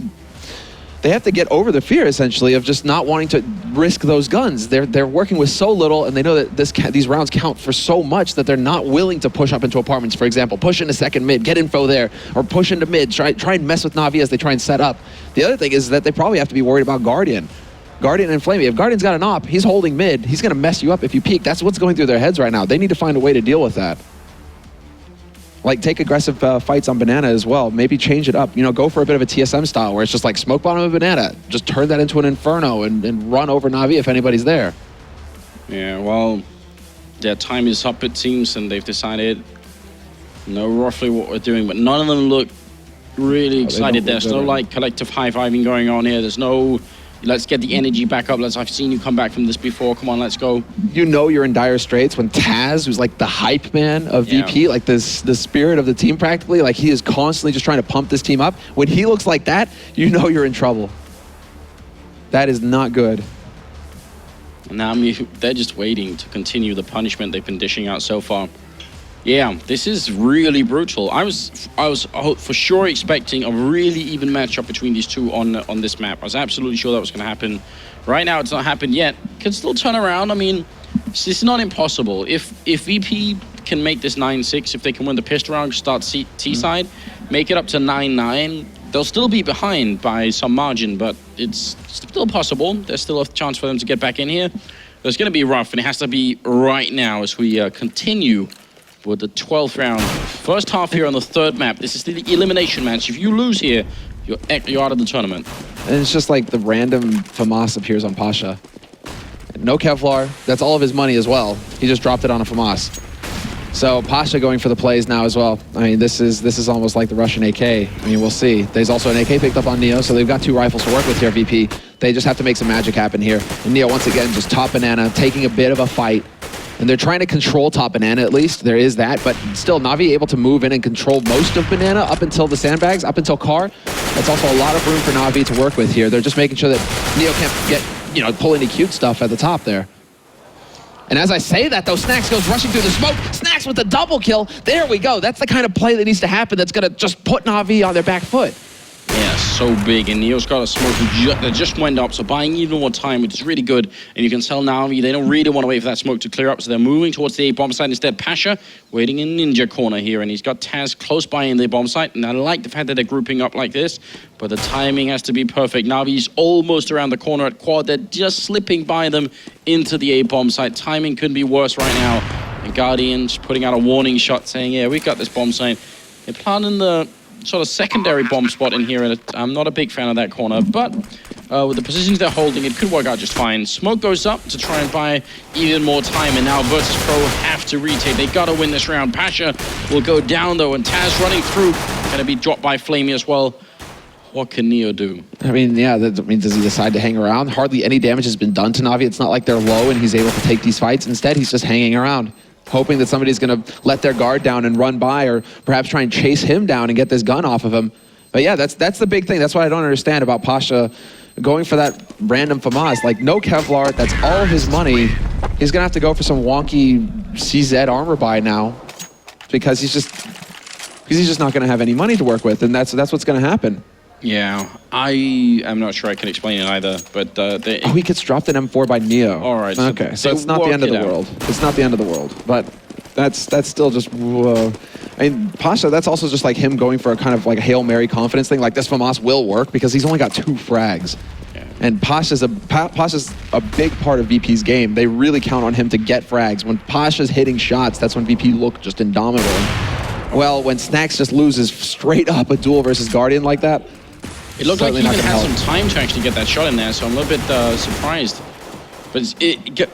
Speaker 4: they have to get over the fear, essentially, of just not wanting to risk those guns. They're working with so little, and they know that these rounds count for so much that they're not willing to push up into apartments, for example. Push into second mid, get info there, or push into mid, try and mess with NaVi as they try and set up. The other thing is that they probably have to be worried about Guardian. Guardian and Flamey. If Guardian's got an op, he's holding mid. He's going to mess you up if you peek. That's what's going through their heads right now. They need to find a way to deal with that. Like, take aggressive fights on banana as well. Maybe change it up. You know, go for a bit of a TSM style where it's just like smoke bottom of banana. Just turn that into an Inferno and run over NaVi if anybody's there.
Speaker 5: Yeah, well, their time is up, it seems, and they've decided know roughly what we're doing, but none of them look really excited. There's no, like, collective high-fiving going on here. There's no, let's get the energy back up. I've seen you come back from this before. Come on, let's go.
Speaker 4: You know you're in dire straits when Taz, who's like the hype man of VP, like the spirit of the team practically, like he is constantly just trying to pump this team up. When he looks like that, you know you're in trouble. That is not good.
Speaker 5: Now they're just waiting to continue the punishment they've been dishing out so far. Yeah, this is really brutal. I was for sure expecting a really even matchup between these two on this map. I was absolutely sure that was going to happen. Right now, it's not happened yet. Could still turn around. I mean, it's not impossible. If VP can make this 9-6, if they can win the pistol round, start T side, make it up to 9-9, they'll still be behind by some margin, but it's still possible. There's still a chance for them to get back in here. But it's going to be rough, and it has to be right now as we continue with the 12th round. First half here on the 3rd map. This is the elimination match. If you lose here, you're out of the tournament.
Speaker 4: And it's just like the random FAMAS appears on Pasha. No Kevlar. That's all of his money as well. He just dropped it on a FAMAS. So Pasha going for the plays now as well. I mean, this is almost like the Russian AK. I mean, we'll see. There's also an AK picked up on Neo, so they've got 2 rifles to work with here, VP. They just have to make some magic happen here. And Neo, once again, just top banana, taking a bit of a fight. And they're trying to control top banana at least. There is that, but still NaVi able to move in and control most of banana up until the sandbags, up until car. That's also a lot of room for NaVi to work with here. They're just making sure that Neo can't get, you know, pull any cute stuff at the top there. And as I say that, though, Snax goes rushing through the smoke. Snax with the double kill. There we go. That's the kind of play that needs to happen that's going to just put NaVi on their back foot.
Speaker 5: Yeah, so big, and Neo's got a smoke that just went up, so buying even more time, which is really good. And you can tell NaVi they don't really want to wait for that smoke to clear up, so they're moving towards the A bomb site instead. Pasha waiting in Ninja corner here, and he's got Taz close by in the bomb site, and I like the fact that they're grouping up like this, but the timing has to be perfect. NaVi's almost around the corner at quad. They're just slipping by them into the A bomb site. Timing couldn't be worse right now. And Guardian's putting out a warning shot saying, yeah, we've got this bomb site. They're planting the sort of secondary bomb spot in here, and I'm not a big fan of that corner, but with the positions they're holding, it could work out just fine. Smoke goes up to try and buy even more time, and now Virtus.Pro have to retake. They gotta win this round. Pasha will go down though, and Taz running through, gonna be dropped by Flamey as well. What can Neo do?
Speaker 4: I mean, yeah, I mean, does he decide to hang around? Hardly any damage has been done to NaVi. It's not like they're low and he's able to take these fights. Instead, he's just hanging around, hoping that somebody's going to let their guard down and run by, or perhaps try and chase him down and get this gun off of him. But yeah, that's the big thing. That's what I don't understand about Pasha going for that random FAMAS. Like, no Kevlar, that's all his money. He's going to have to go for some wonky CZ armor buy now, because he's just not going to have any money to work with, and that's what's going to happen.
Speaker 5: Yeah, I am not sure I can explain it either, but
Speaker 4: he gets dropped an M4 by Neo.
Speaker 5: All right.
Speaker 4: Okay, so it's not the end of the world. It's not the end of the world, but that's still just, whoa. I mean, Pasha, that's also just like him going for a kind of like a Hail Mary confidence thing. Like, this FAMAS will work because he's only got 2 frags. Yeah. And Pasha's a big part of VP's game. They really count on him to get frags. When Pasha's hitting shots, that's when VP look just indomitable. Well, when Snax just loses straight up a duel versus Guardian like that,
Speaker 5: it looked like he even had some time to actually get that shot in there, so I'm a little bit surprised. But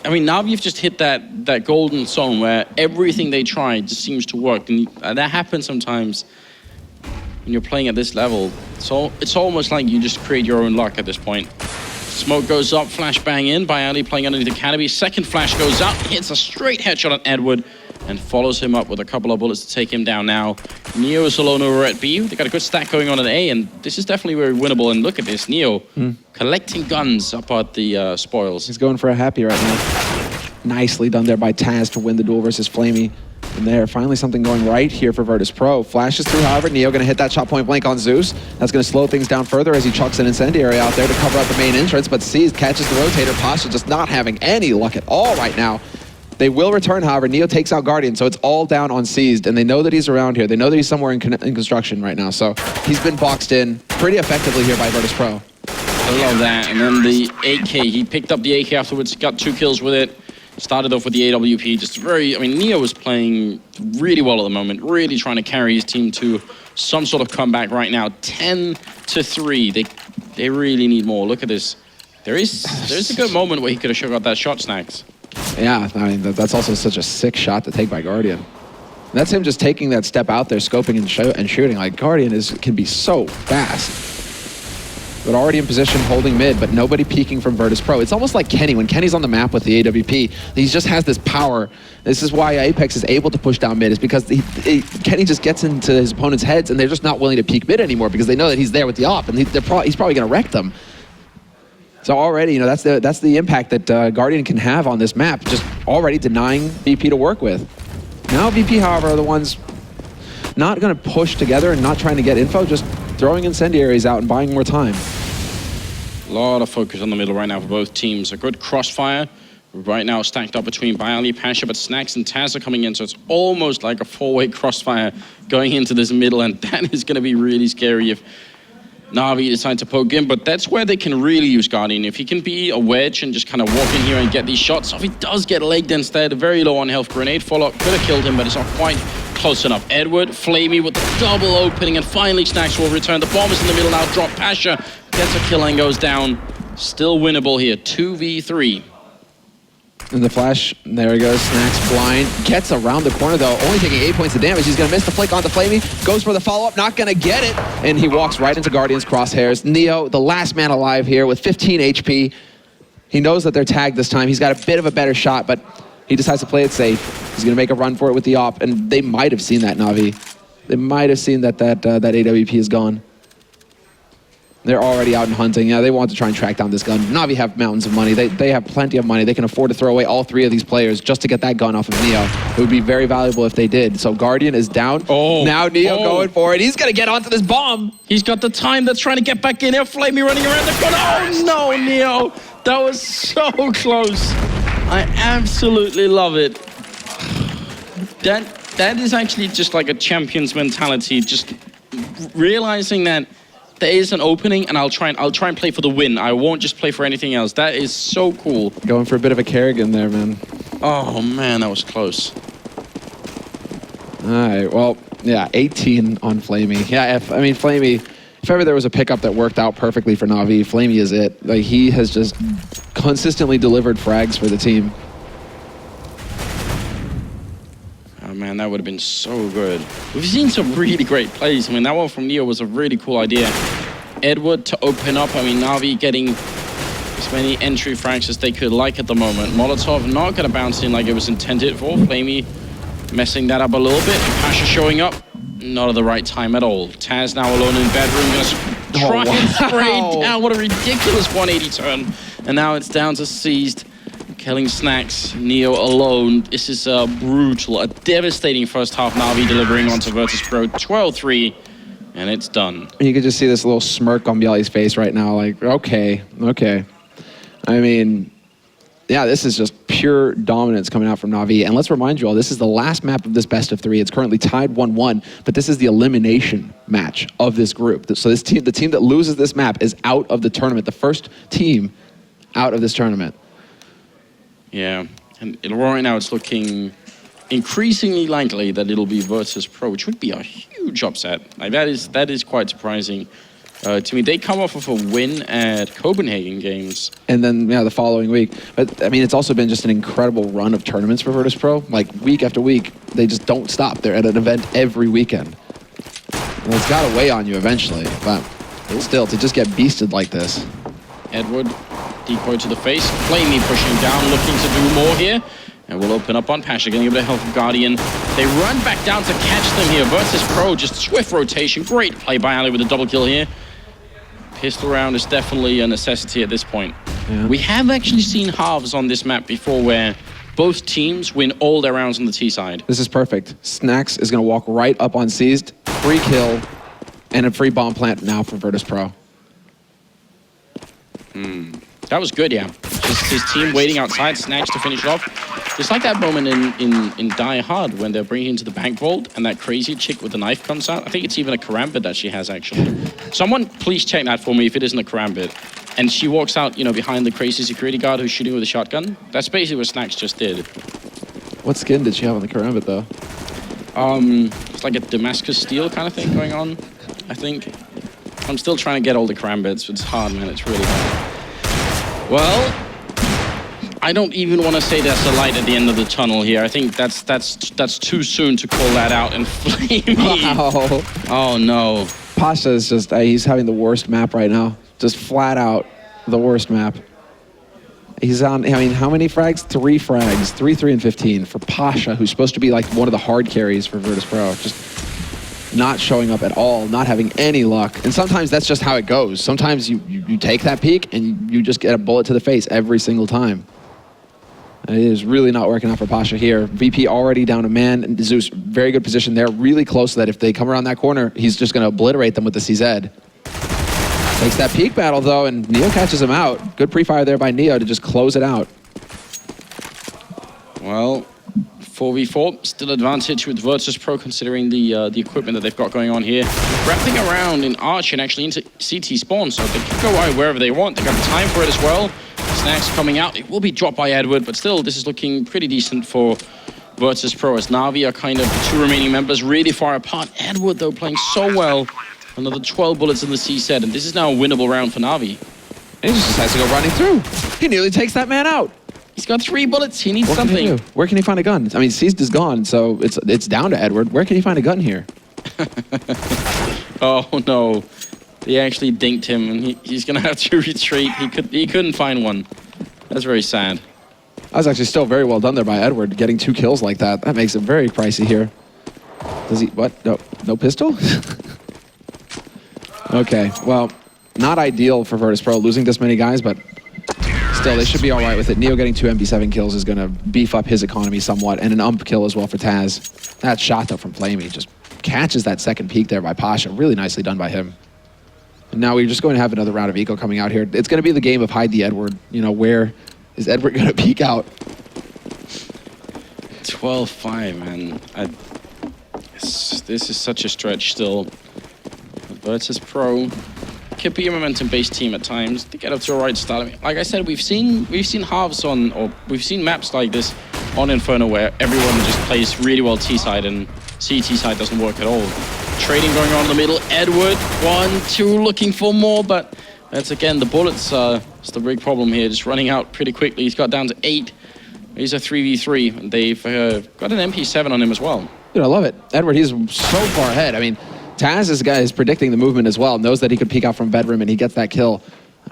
Speaker 5: I mean, now you've just hit that golden zone where everything they try just seems to work, and that happens sometimes when you're playing at this level. So it's almost like you just create your own luck at this point. Smoke goes up, flashbang in by Ali playing underneath the canopy. Second flash goes up, hits a straight headshot on Edward, and follows him up with a couple of bullets to take him down now. Neo is alone over at B. They got a good stack going on at A, and this is definitely very winnable. And look at this, Neo collecting guns up at the spoils.
Speaker 4: He's going for a happy right now. Nicely done there by Taz to win the duel versus Flamey. And there, finally something going right here for Virtus.Pro. Flashes through, however, Neo going to hit that shot point blank on Zeus. That's going to slow things down further as he chucks an incendiary out there to cover up the main entrance, but sees, catches the rotator. Pasha just not having any luck at all right now. They will return, however. Neo takes out Guardian, so it's all down on Seized, and they know that he's around here. They know that he's somewhere in construction right now, so he's been boxed in pretty effectively here by Virtus.Pro.
Speaker 5: I love that. And then the AK, he picked up the AK afterwards, got 2 kills with it. Started off with the AWP, just very, I mean, Neo was playing really well at the moment, really trying to carry his team to some sort of comeback right now. 10-3, they really need more. Look at this. There's a good moment where he could have got that shot, Snax.
Speaker 4: Yeah, I mean, that's also such a sick shot to take by Guardian. And that's him just taking that step out there, scoping and shooting. Like, Guardian can be so fast. But already in position, holding mid, but nobody peeking from Virtus.Pro. It's almost like Kenny. When Kenny's on the map with the AWP, he just has this power. This is why Apex is able to push down mid, is because Kenny just gets into his opponent's heads, and they're just not willing to peek mid anymore because they know that he's there with the op, and he's probably going to wreck them. So already, you know, that's the impact that Guardian can have on this map, just already denying VP to work with. Now VP, however, are the ones not going to push together and not trying to get info, just throwing incendiaries out and buying more time.
Speaker 5: A lot of focus on the middle right now for both teams. A good crossfire right now stacked up between Bialy, Pasha, but Snax and Taz are coming in, so it's almost like a 4-way crossfire going into this middle, and that is going to be really scary if NaVi decide to poke in, but that's where they can really use Guardian. If he can be a wedge and just kind of walk in here and get these shots, if he does get legged instead, very low on health, grenade follow-up could have killed him, but it's not quite close enough. Edward, Flamey with the double opening, and finally Snax will return. The bomb is in the middle now, drop Pasha, gets a kill and goes down. Still winnable here, 2v3.
Speaker 4: And the flash, there he goes, Snax blind, gets around the corner though, only taking 8 points of damage. He's gonna miss the flick onto Flamey, goes for the follow-up, not gonna get it, and he walks right into Guardian's crosshairs. Neo, the last man alive here with 15 HP. He knows that they're tagged this time. He's got a bit of a better shot, but He decides to play it safe. He's going to make a run for it with the op, and they might have seen that, NaVi. They might have seen that AWP is gone. They're already out and hunting. Yeah, they want to try and track down this gun. NaVi have mountains of money. They have plenty of money. They can afford to throw away all 3 of these players just to get that gun off of Neo. It would be very valuable if they did. So Guardian is down.
Speaker 5: Oh.
Speaker 4: Now Neo going for it. He's going to get onto this bomb.
Speaker 5: He's got the time. That's trying to get back in here. Flamey running around the corner. Oh, no, Neo. That was so close. I absolutely love it. That is actually just like a champion's mentality. Just realizing that there is an opening, and I'll try and play for the win. I won't just play for anything else. That is so cool.
Speaker 4: Going for a bit of a Kerrigan there, man.
Speaker 5: Oh man, that was close.
Speaker 4: All right, well, yeah, 18 on Flamey. Yeah, Flamey, if ever there was a pickup that worked out perfectly for NaVi, Flamey is it. Like, he has just consistently delivered frags for the team.
Speaker 5: Oh man, that would have been so good. We've seen some really great plays. I mean, that one from Neo was a really cool idea. Edward to open up. I mean, NaVi getting as many entry frags as they could like at the moment. Molotov not going to bounce in like it was intended for. Flamey messing that up a little bit. And Pasha showing up. Not at the right time at all. Taz now alone in bedroom. Going to try and spray down. What a ridiculous 180 turn. And now it's down to Seized. Killing Snacks, Neo alone. This is a brutal, a devastating first half. NaVi delivering onto Virtus.Pro 12-3, and it's done.
Speaker 4: You can just see this little smirk on Bialy's face right now, like, okay. I mean, yeah, this is just pure dominance coming out from NaVi. And let's remind you all, this is the last map of this best of 3. It's currently tied 1-1, but this is the elimination match of this group. So this team, the team that loses this map is out of the tournament. The first team out of this tournament.
Speaker 5: Yeah, and right now it's looking increasingly likely that it'll be Virtus.Pro, which would be a huge upset. Like, that is quite surprising to me. They come off of a win at Copenhagen Games.
Speaker 4: And then, yeah, the following week. But, I mean, it's also been just an incredible run of tournaments for Virtus.Pro. Like, week after week, they just don't stop. They're at an event every weekend. Well, it's got to weigh on you eventually, but still, to just get beasted like this.
Speaker 5: Edward, decoy to the face. Flamey pushing down, looking to do more here. And we'll open up on Pasha, getting a bit of help from Guardian. They run back down to catch them here. Virtus.Pro, just swift rotation. Great play by Ali with a double kill here. Pistol round is definitely a necessity at this point. Yeah. We have actually seen halves on this map before where both teams win all their rounds on the T side.
Speaker 4: This is perfect. Snacks is going to walk right up on Seized. Free kill and a free bomb plant now for Virtus.Pro.
Speaker 5: That was good, yeah. Just his team waiting outside, Snacks to finish it off. It's like that moment in Die Hard when they're bringing into the bank vault and that crazy chick with the knife comes out. I think it's even a karambit that she has, actually. Someone please check that for me if it isn't a karambit. And she walks out, you know, behind the crazy security guard who's shooting with a shotgun. That's basically what Snacks just did.
Speaker 4: What skin did she have on the karambit, though?
Speaker 5: It's like a Damascus steel kind of thing going on, I think. I'm still trying to get all the karambits. It's hard, man. It's really hard. Well, I don't even want to say there's a light at the end of the tunnel here. I think that's too soon to call that out and Flamey.
Speaker 4: Wow.
Speaker 5: Oh no.
Speaker 4: Pasha is just, he's having the worst map right now. Just flat out the worst map. He's on, I mean, how many frags? 3 frags. 3, 3, and 15 for Pasha, who's supposed to be like one of the hard carries for Virtus.Pro. Just not showing up at all, not having any luck. And sometimes that's just how it goes. Sometimes you take that peak and you just get a bullet to the face every single time. And it is really not working out for Pasha here. VP already down a man. And Zeus, very good position there. Really close to that. If they come around that corner, he's just going to obliterate them with the CZ. Takes that peak battle, though, and Neo catches him out. Good pre-fire there by Neo to just close it out.
Speaker 5: Well, 4v4, still advantage with Virtus.Pro considering the equipment that they've got going on here. Wrapping around in Arch and actually into CT spawn, so they can go out wherever they want. They've got the time for it as well. Snacks coming out. It will be dropped by Edward, but still, this is looking pretty decent for Virtus.Pro as NaVi are kind of the 2 remaining members really far apart. Edward, though, playing so well. Another 12 bullets in the C set, and this is now a winnable round for NaVi.
Speaker 4: And he just decides to go running through. He nearly takes that man out.
Speaker 5: He's got 3 bullets. He needs something.
Speaker 4: Can he Where can he find a gun? I mean, Seized is gone, so it's down to Edward. Where can he find a gun here?
Speaker 5: Oh no, they actually dinked him, and he's gonna have to retreat. He couldn't find one. That's very sad.
Speaker 4: That was actually still very well done there by Edward, getting 2 kills like that. That makes it very pricey here. Does he, what? No pistol? Okay, well, not ideal for Virtus.Pro losing this many guys, but still, they should be all right with it. Neo getting 2 MB7 kills is going to beef up his economy somewhat, and an ump kill as well for Taz. That shot, though, from Flamey just catches that second peek there by Pasha. Really nicely done by him. And now we're just going to have another round of eco coming out here. It's going to be the game of hide the Edward. You know, where is Edward going to peek out?
Speaker 5: 12-5, man. This is such a stretch still. Virtus.Pro could be a momentum-based team at times. They get up to a right start. I mean, like I said, we've seen halves on, or we've seen maps like this on Inferno where everyone just plays really well T-side and CT side doesn't work at all. Trading going on in the middle. Edward, 1, 2, looking for more, but that's again the bullets. It's the big problem here. Just running out pretty quickly. He's got down to 8. He's a 3v3, and they've got an MP7 on him as well.
Speaker 4: Dude, I love it. Edward, he's so far ahead. I mean, Taz, this guy, is predicting the movement as well, knows that he could peek out from bedroom, and he gets that kill.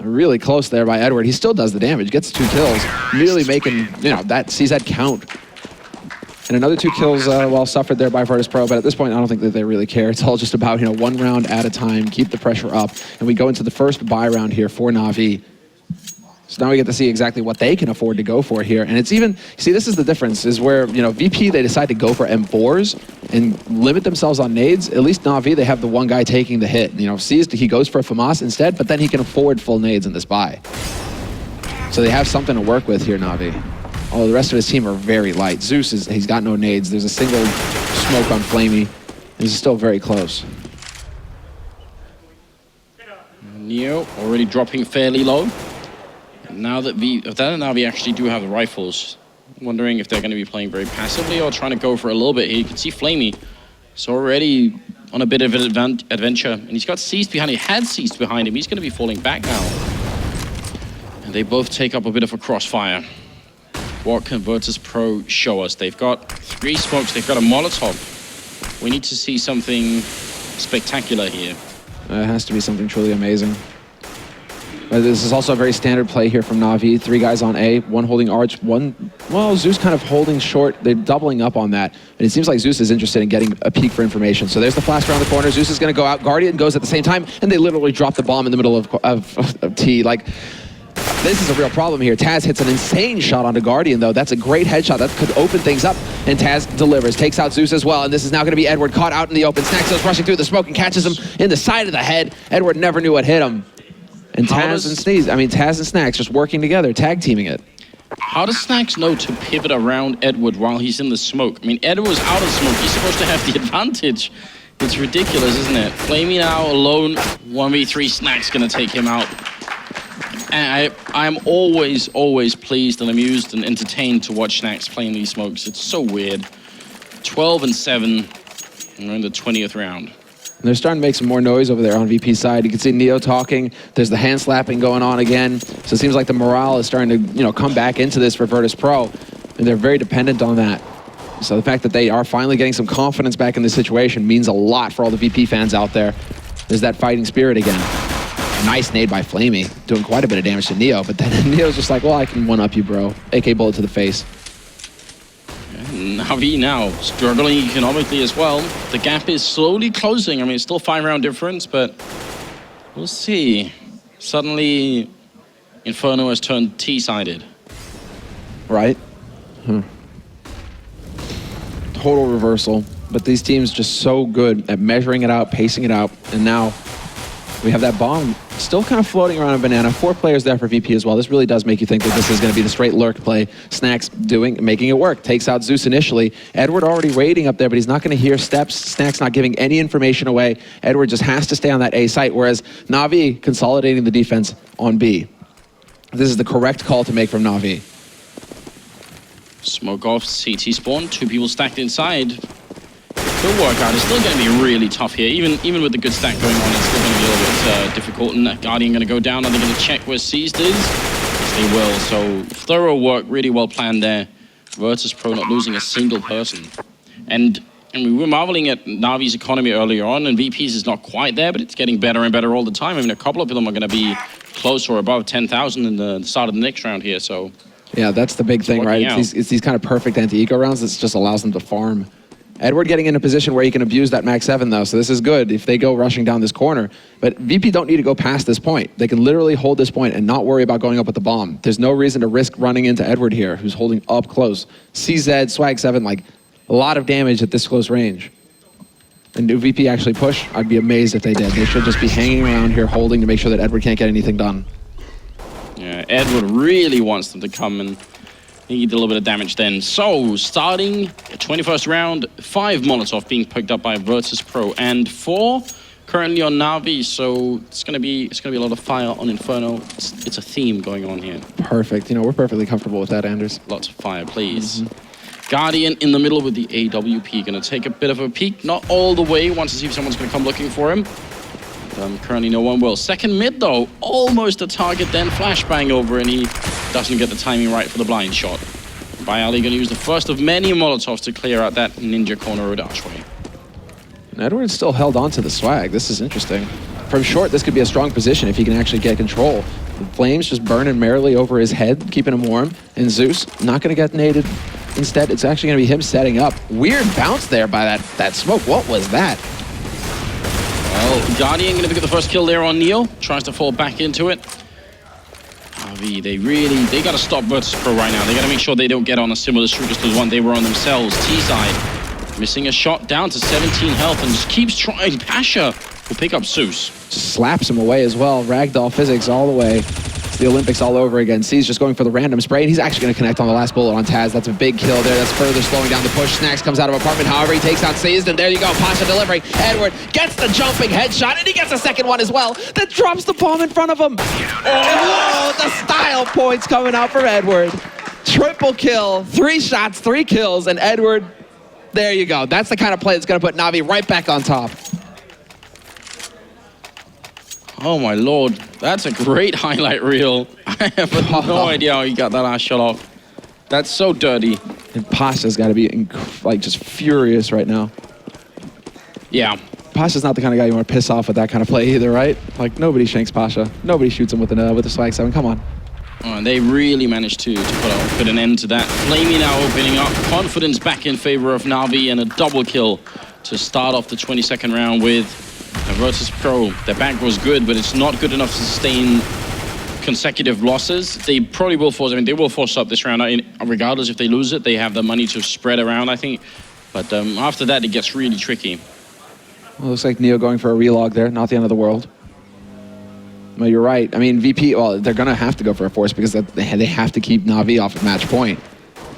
Speaker 4: Really close there by Edward. He still does the damage, gets 2 kills, really making, you know, that sees that count. And another 2 kills well suffered there by Virtus.Pro, but at this point, I don't think that they really care. It's all just about, you know, 1 round at a time, keep the pressure up, and we go into the first buy round here for NaVi. So now we get to see exactly what they can afford to go for here. And it's even, see, this is the difference, is where, you know, VP, they decide to go for M4s and limit themselves on nades. At least NaVi, they have the one guy taking the hit. You know, Seized, he goes for a FAMAS instead, but then he can afford full nades in this buy. So they have something to work with here, NaVi. Oh, the rest of his team are very light. Zeus, he's got no nades. There's a single smoke on Flamey. This is still very close.
Speaker 5: Neo already dropping fairly low. Now that NaVi actually do have the rifles, I'm wondering if they're going to be playing very passively or trying to go for a little bit here. You can see Flamey is already on a bit of an adventure, and he's got Seized behind him. He had Seized behind him. He's going to be falling back now. And they both take up a bit of a crossfire. What can Virtus.Pro show us? They've got 3 smokes. They've got a Molotov. We need to see something spectacular here.
Speaker 4: It has to be something truly amazing. This is also a very standard play here from NaVi. 3 guys on A, 1 holding arch, 1... Well, Zeus kind of holding short. They're doubling up on that. And it seems like Zeus is interested in getting a peek for information. So there's the flash around the corner. Zeus is going to go out. Guardian goes at the same time. And they literally drop the bomb in the middle of T. Like, this is a real problem here. Taz hits an insane shot onto Guardian, though. That's a great headshot. That could open things up. And Taz delivers. Takes out Zeus as well. And this is now going to be Edward caught out in the open. Snax goes rushing through the smoke and catches him in the side of the head. Edward never knew what hit him. And Taz and Snax just working together, tag teaming it.
Speaker 5: How does Snax know to pivot around Edward while he's in the smoke? I mean, Edward was out of smoke. He's supposed to have the advantage. It's ridiculous, isn't it? Flamey now alone, 1v3. Snax gonna take him out. And I'm always pleased and amused and entertained to watch Snax playing these smokes. It's so weird. 12-7, and we're in the 20th round.
Speaker 4: And they're starting to make some more noise over there on VP's side. You can see Neo talking. There's the hand slapping going on again. So it seems like the morale is starting to, you know, come back into this for Virtus.Pro, and they're very dependent on that. So the fact that they are finally getting some confidence back in this situation means a lot for all the VP fans out there. There's that fighting spirit again. Nice nade by Flamey, doing quite a bit of damage to Neo, but then Neo's just like, well, I can one-up you, bro. AK bullet to the face.
Speaker 5: NaVi now struggling economically as well. The gap is slowly closing. I mean, it's still 5-round difference, but we'll see. Suddenly, Inferno has turned T-sided.
Speaker 4: Right. Total reversal. But these teams just so good at measuring it out, pacing it out, and now we have that bomb still kind of floating around a banana. 4 players there for VP as well. This really does make you think that this is going to be the straight lurk play. Snax making it work. Takes out Zeus initially. Edward already waiting up there, but he's not going to hear steps. Snax not giving any information away. Edward just has to stay on that A site, whereas NaVi consolidating the defense on B. This is the correct call to make from NaVi.
Speaker 5: Smoke off, CT spawn, 2 people stacked inside. It'll work out. It's still going to be really tough here. Even with the good stack going on, it's still going to be a little bit difficult. And that Guardian going to go down. Are they going to check where Seized is? Yes, they will. So thorough work, really well planned there. Virtus.Pro not losing a single person. And we were marveling at NaVi's economy earlier on, and VP's is not quite there, but it's getting better and better all the time. I mean, a couple of them are going to be close or above 10,000 in the start of the next round here. So
Speaker 4: Yeah, that's the big thing, right?
Speaker 5: working
Speaker 4: It's these kind of perfect anti-eco rounds that just allows them to farm. Edward getting in a position where he can abuse that Max 7, though, so this is good if they go rushing down this corner. But VP don't need to go past this point. They can literally hold this point and not worry about going up with the bomb. There's no reason to risk running into Edward here, who's holding up close. CZ, Swag 7, like, a lot of damage at this close range. And do VP actually push? I'd be amazed if they did. They should just be hanging around here holding to make sure that Edward can't get anything done.
Speaker 5: Yeah, Edward really wants them to come and he did a little bit of damage then. So, starting the 21st round, 5 Molotov being picked up by Virtus.Pro and 4 currently on NaVi. So it's gonna be a lot of fire on Inferno. It's a theme going on here.
Speaker 4: Perfect. You know, we're perfectly comfortable with that, Anders.
Speaker 5: Lots of fire, please. Guardian in the middle with the AWP. Gonna take a bit of a peek, not all the way. Wants to see if someone's gonna come looking for him. Currently no one will. Second mid though, almost a target, then flashbang over, and he doesn't get the timing right for the blind shot. Bialy gonna use the first of many Molotovs to clear out that ninja corner road archway.
Speaker 4: And Edward's still held on to the swag. This is interesting. From short, this could be a strong position if he can actually get control. The flames just burning merrily over his head, keeping him warm. And Zeus not gonna get naded. Instead, it's actually gonna be him setting up. Weird bounce there by that smoke. What was that?
Speaker 5: Well, Guardian gonna pick up the first kill there on Neo. Tries to fall back into it. NaVi, they gotta stop Virtus.Pro right now. They gotta make sure they don't get on a similar streak as the one they were on themselves. T-side, missing a shot, down to 17 health, and just keeps trying. Pasha will pick up Zeus.
Speaker 4: Just slaps him away as well. Ragdoll physics all the way. It's the Olympics all over again. C's just going for the random spray, and he's actually going to connect on the last bullet on Taz. That's a big kill there. That's further slowing down the push. Snacks comes out of apartment. However, he takes out Seized, and there you go. Pasha delivering. Edward gets the jumping headshot, and he gets a second one as well. That drops the bomb in front of him. Oh, the style points coming out for Edward. Triple kill. 3 shots, 3 kills, and Edward, there you go. That's the kind of play that's going to put NaVi right back on top.
Speaker 5: Oh my lord, that's a great highlight reel. I have no idea how he got that last shot off. That's so dirty.
Speaker 4: And Pasha's got to be like just furious right now.
Speaker 5: Yeah.
Speaker 4: Pasha's not the kind of guy you want to piss off with that kind of play either, right? Like nobody shanks Pasha. Nobody shoots him with a swag 7. Come on.
Speaker 5: Oh, and they really managed to put an end to that. Flamey now opening up. Confidence back in favor of NaVi, and a double kill to start off the 22nd round with Virtus.Pro. Their back was good, but it's not good enough to sustain consecutive losses. They probably will force, they will force up this round. Regardless if they lose it, they have the money to spread around, I think. But after that, it gets really tricky.
Speaker 4: Well, looks like Neo going for a relog there. Not the end of the world. Well, you're right. I mean, VP, well, they're going to have to go for a force because they have to keep NaVi off of match point.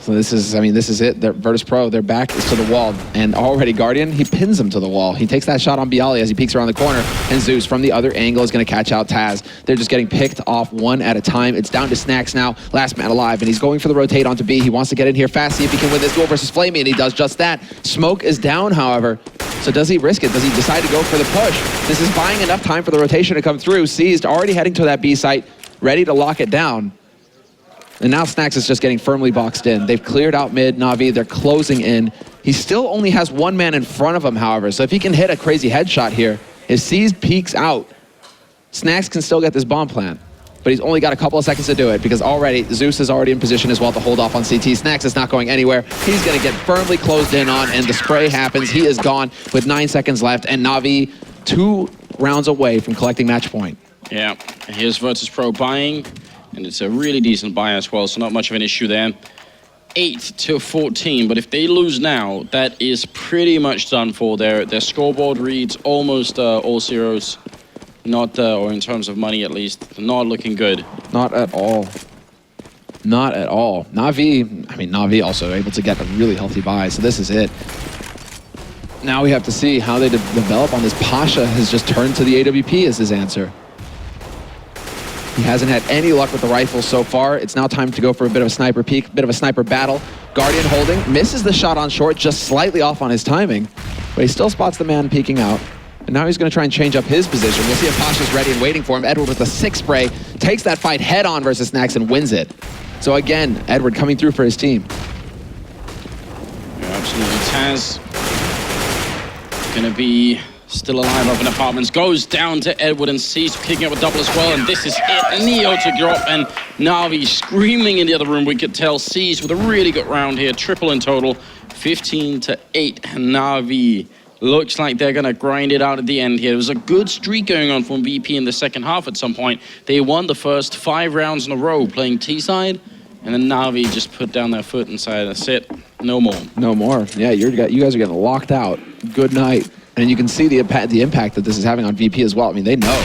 Speaker 4: So this is it. Virtus.Pro, their back is to the wall. And already Guardian, he pins him to the wall. He takes that shot on Bialy as he peeks around the corner. And Zeus from the other angle is going to catch out Taz. They're just getting picked off one at a time. It's down to Snacks now, last man alive. And he's going for the rotate onto B. He wants to get in here fast, see if he can win this duel versus Flamey. And he does just that. Smoke is down, however. So does he risk it? Does he decide to go for the push? This is buying enough time for the rotation to come through. Seized, already heading to that B site, ready to lock it down. And now Snacks is just getting firmly boxed in. They've cleared out mid, NaVi, they're closing in. He still only has one man in front of him, however, so if he can hit a crazy headshot here, if Seized peeks out, Snacks can still get this bomb plant. But he's only got a couple of seconds to do it because already Zeus is already in position as well to hold off on CT. Snacks is not going anywhere. He's going to get firmly closed in on, and the spray happens. He is gone with 9 seconds left, and NaVi 2 rounds away from collecting match point.
Speaker 5: Yeah, here's Virtus.Pro buying. And it's a really decent buy as well, so not much of an issue there. 8-14, but if they lose now, that is pretty much done for. Their scoreboard reads almost all zeros. Not, or in terms of money at least, not looking good.
Speaker 4: Not at all. Not at all. NaVi also able to get a really healthy buy, so this is it. Now we have to see how they develop on this. Pasha has just turned to the AWP as his answer. He hasn't had any luck with the rifle so far. It's now time to go for a bit of a sniper peek, bit of a sniper battle. Guardian holding, misses the shot on short, just slightly off on his timing, but he still spots the man peeking out. And now he's going to try and change up his position. We'll see if Pasha's ready and waiting for him. Edward with a 6 spray, takes that fight head on versus Snacks and wins it. So again, Edward coming through for his team.
Speaker 5: Yeah, absolutely. Taz going to be Still alive up in apartments. Goes down to Edward and Cease kicking up a double as well. And this is it. Neo to drop and NaVi screaming in the other room. We could tell Cease with a really good round here. Triple in total. 15-8. And NaVi looks like they're going to grind it out at the end here. There was a good streak going on from VP in the second half at some point. They won the first 5 rounds in a row playing T-side. And then NaVi just put down their foot and said, that's it. No more.
Speaker 4: No more. Yeah, you guys are getting locked out. Good night. And you can see the impact that this is having on VP as well. I mean, they know.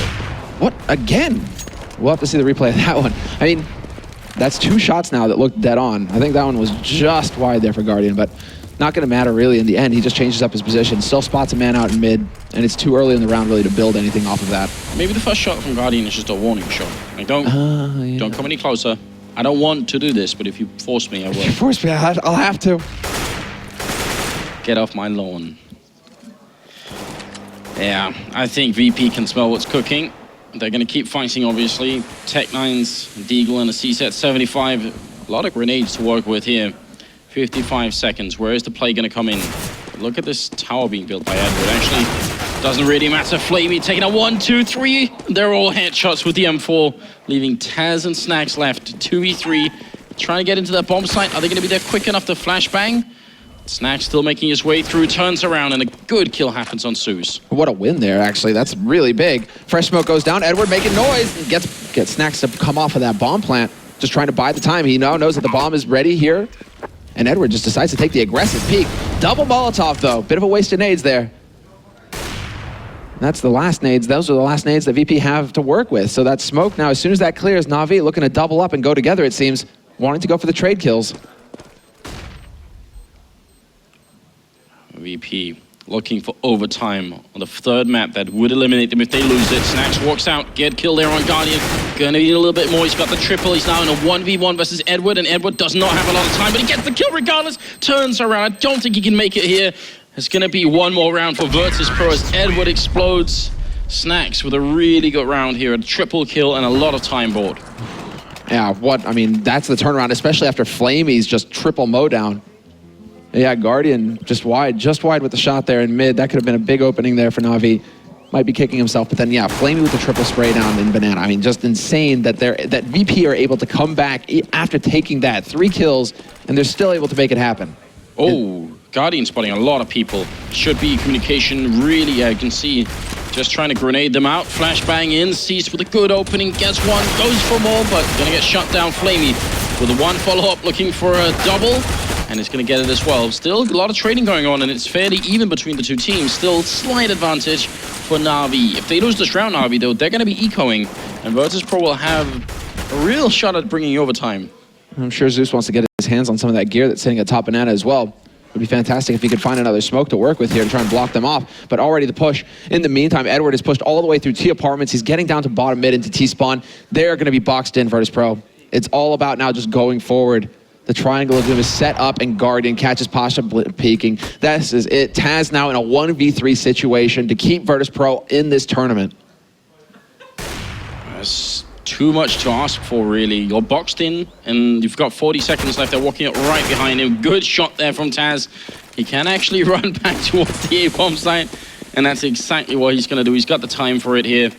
Speaker 4: What? Again? We'll have to see the replay of that one. I mean, that's 2 shots now that looked dead on. I think that one was just wide there for Guardian, but not going to matter really in the end. He just changes up his position, still spots a man out in mid, and it's too early in the round really to build anything off of that.
Speaker 5: Maybe the first shot from Guardian is just a warning shot. Like, don't come any closer. I don't want to do this, but if you force me, I will.
Speaker 4: If you force me, I'll have to.
Speaker 5: Get off my lawn. Yeah, I think VP can smell what's cooking. They're going to keep fighting, obviously. Tech9's Deagle and a C-set 75. A lot of grenades to work with here. 55 seconds. Where is the play going to come in? Look at this tower being built by Edward. Actually, doesn't really matter. Flamey taking a 1, 2, 3. They're all headshots with the M4, leaving Taz and Snacks left. 2v3. Trying to get into that bomb site. Are they going to be there quick enough to flashbang? Snacks still making his way through, turns around, and a good kill happens on Zeus.
Speaker 4: What a win there, actually. That's really big. Fresh smoke goes down. Edward making noise and gets Snacks to come off of that bomb plant. Just trying to buy the time. He now knows that the bomb is ready here. And Edward just decides to take the aggressive peek. Double Molotov, though. Bit of a waste of nades there. That's the last nades. Those are the last nades that VP have to work with. So that smoke now, as soon as that clears, NaVi looking to double up and go together, it seems, wanting to go for the trade kills.
Speaker 5: VP looking for overtime on the third map that would eliminate them if they lose it. Snacks walks out, get killed there on Guardian. Gonna need a little bit more. He's got the triple. He's now in a 1v1 versus Edward, and Edward does not have a lot of time, but he gets the kill regardless. Turns around. I don't think he can make it here. It's gonna be one more round for Virtus.Pro as Edward explodes. Snacks with a really good round here, a triple kill and a lot of time board.
Speaker 4: Yeah, I mean, that's the turnaround, especially after Flamey's just triple mow down. Yeah, Guardian just wide with the shot there in mid. That could have been a big opening there for NaVi. Might be kicking himself, but then yeah, Flamey with the triple spray down in Banana. I mean, just insane that that VP are able to come back after taking that 3 kills, and they're still able to make it happen.
Speaker 5: Oh, Guardian spotting a lot of people. Should be communication really, you can see, just trying to grenade them out. Flashbang in, Cease with a good opening, gets one, goes for more, but gonna get shut down. Flamey with a 1 follow-up, looking for a double. And it's going to get it as well. Still a lot of trading going on, and it's fairly even between the 2 teams. Still slight advantage for NaVi. If they lose this round, NaVi, though, they're going to be ecoing, and Virtus.Pro will have a real shot at bringing overtime.
Speaker 4: I'm sure Zeus wants to get his hands on some of that gear that's sitting at top Banana as well. It would be fantastic if he could find another smoke to work with here and try and block them off. But already the push. In the meantime, Edward is pushed all the way through T apartments. He's getting down to bottom mid into T spawn. They're going to be boxed in, Virtus.Pro. It's all about now just going forward. The triangle of them is set up, and Guardian catches Pasha peeking. This is it. Taz now in a 1v3 situation to keep Virtus.Pro in this tournament.
Speaker 5: That's too much to ask for, really. You're boxed in, and you've got 40 seconds left. They're walking up right behind him. Good shot there from Taz. He can actually run back towards the A-bomb site, and that's exactly what he's going to do. He's got the time for it here.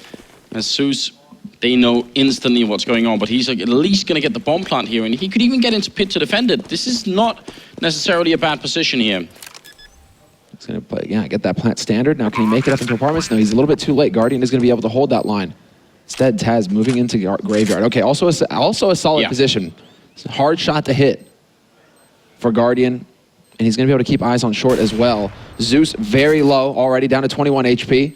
Speaker 5: As Zeus, they know instantly what's going on, but he's at least going to get the bomb plant here, and he could even get into pit to defend it. This is not necessarily a bad position here.
Speaker 4: He's going to play, yeah, get that plant standard. Now, can he make it up into apartments? No, he's a little bit too late. Guardian is going to be able to hold that line. Instead, Taz moving into Graveyard. Okay, also a solid position. It's a hard shot to hit for Guardian, and he's going to be able to keep eyes on short as well. Zeus very low, already down to 21 HP.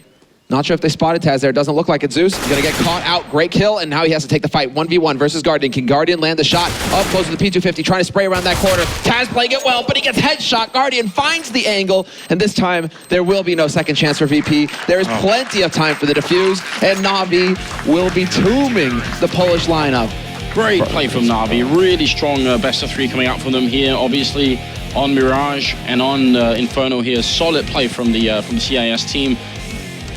Speaker 4: Not sure if they spotted Taz there. It doesn't look like it. Zeus is going to get caught out. Great kill, and now he has to take the fight. 1v1 versus Guardian. Can Guardian land the shot? Up close to the P250, trying to spray around that corner. Taz playing it well, but he gets headshot. Guardian finds the angle, and this time there will be no second chance for VP. There is plenty of time for the defuse, and NaVi will be tombing the Polish lineup.
Speaker 5: Great play from NaVi. Really strong best of 3 coming out from them here. Obviously on Mirage and on Inferno here. Solid play from the CIS team.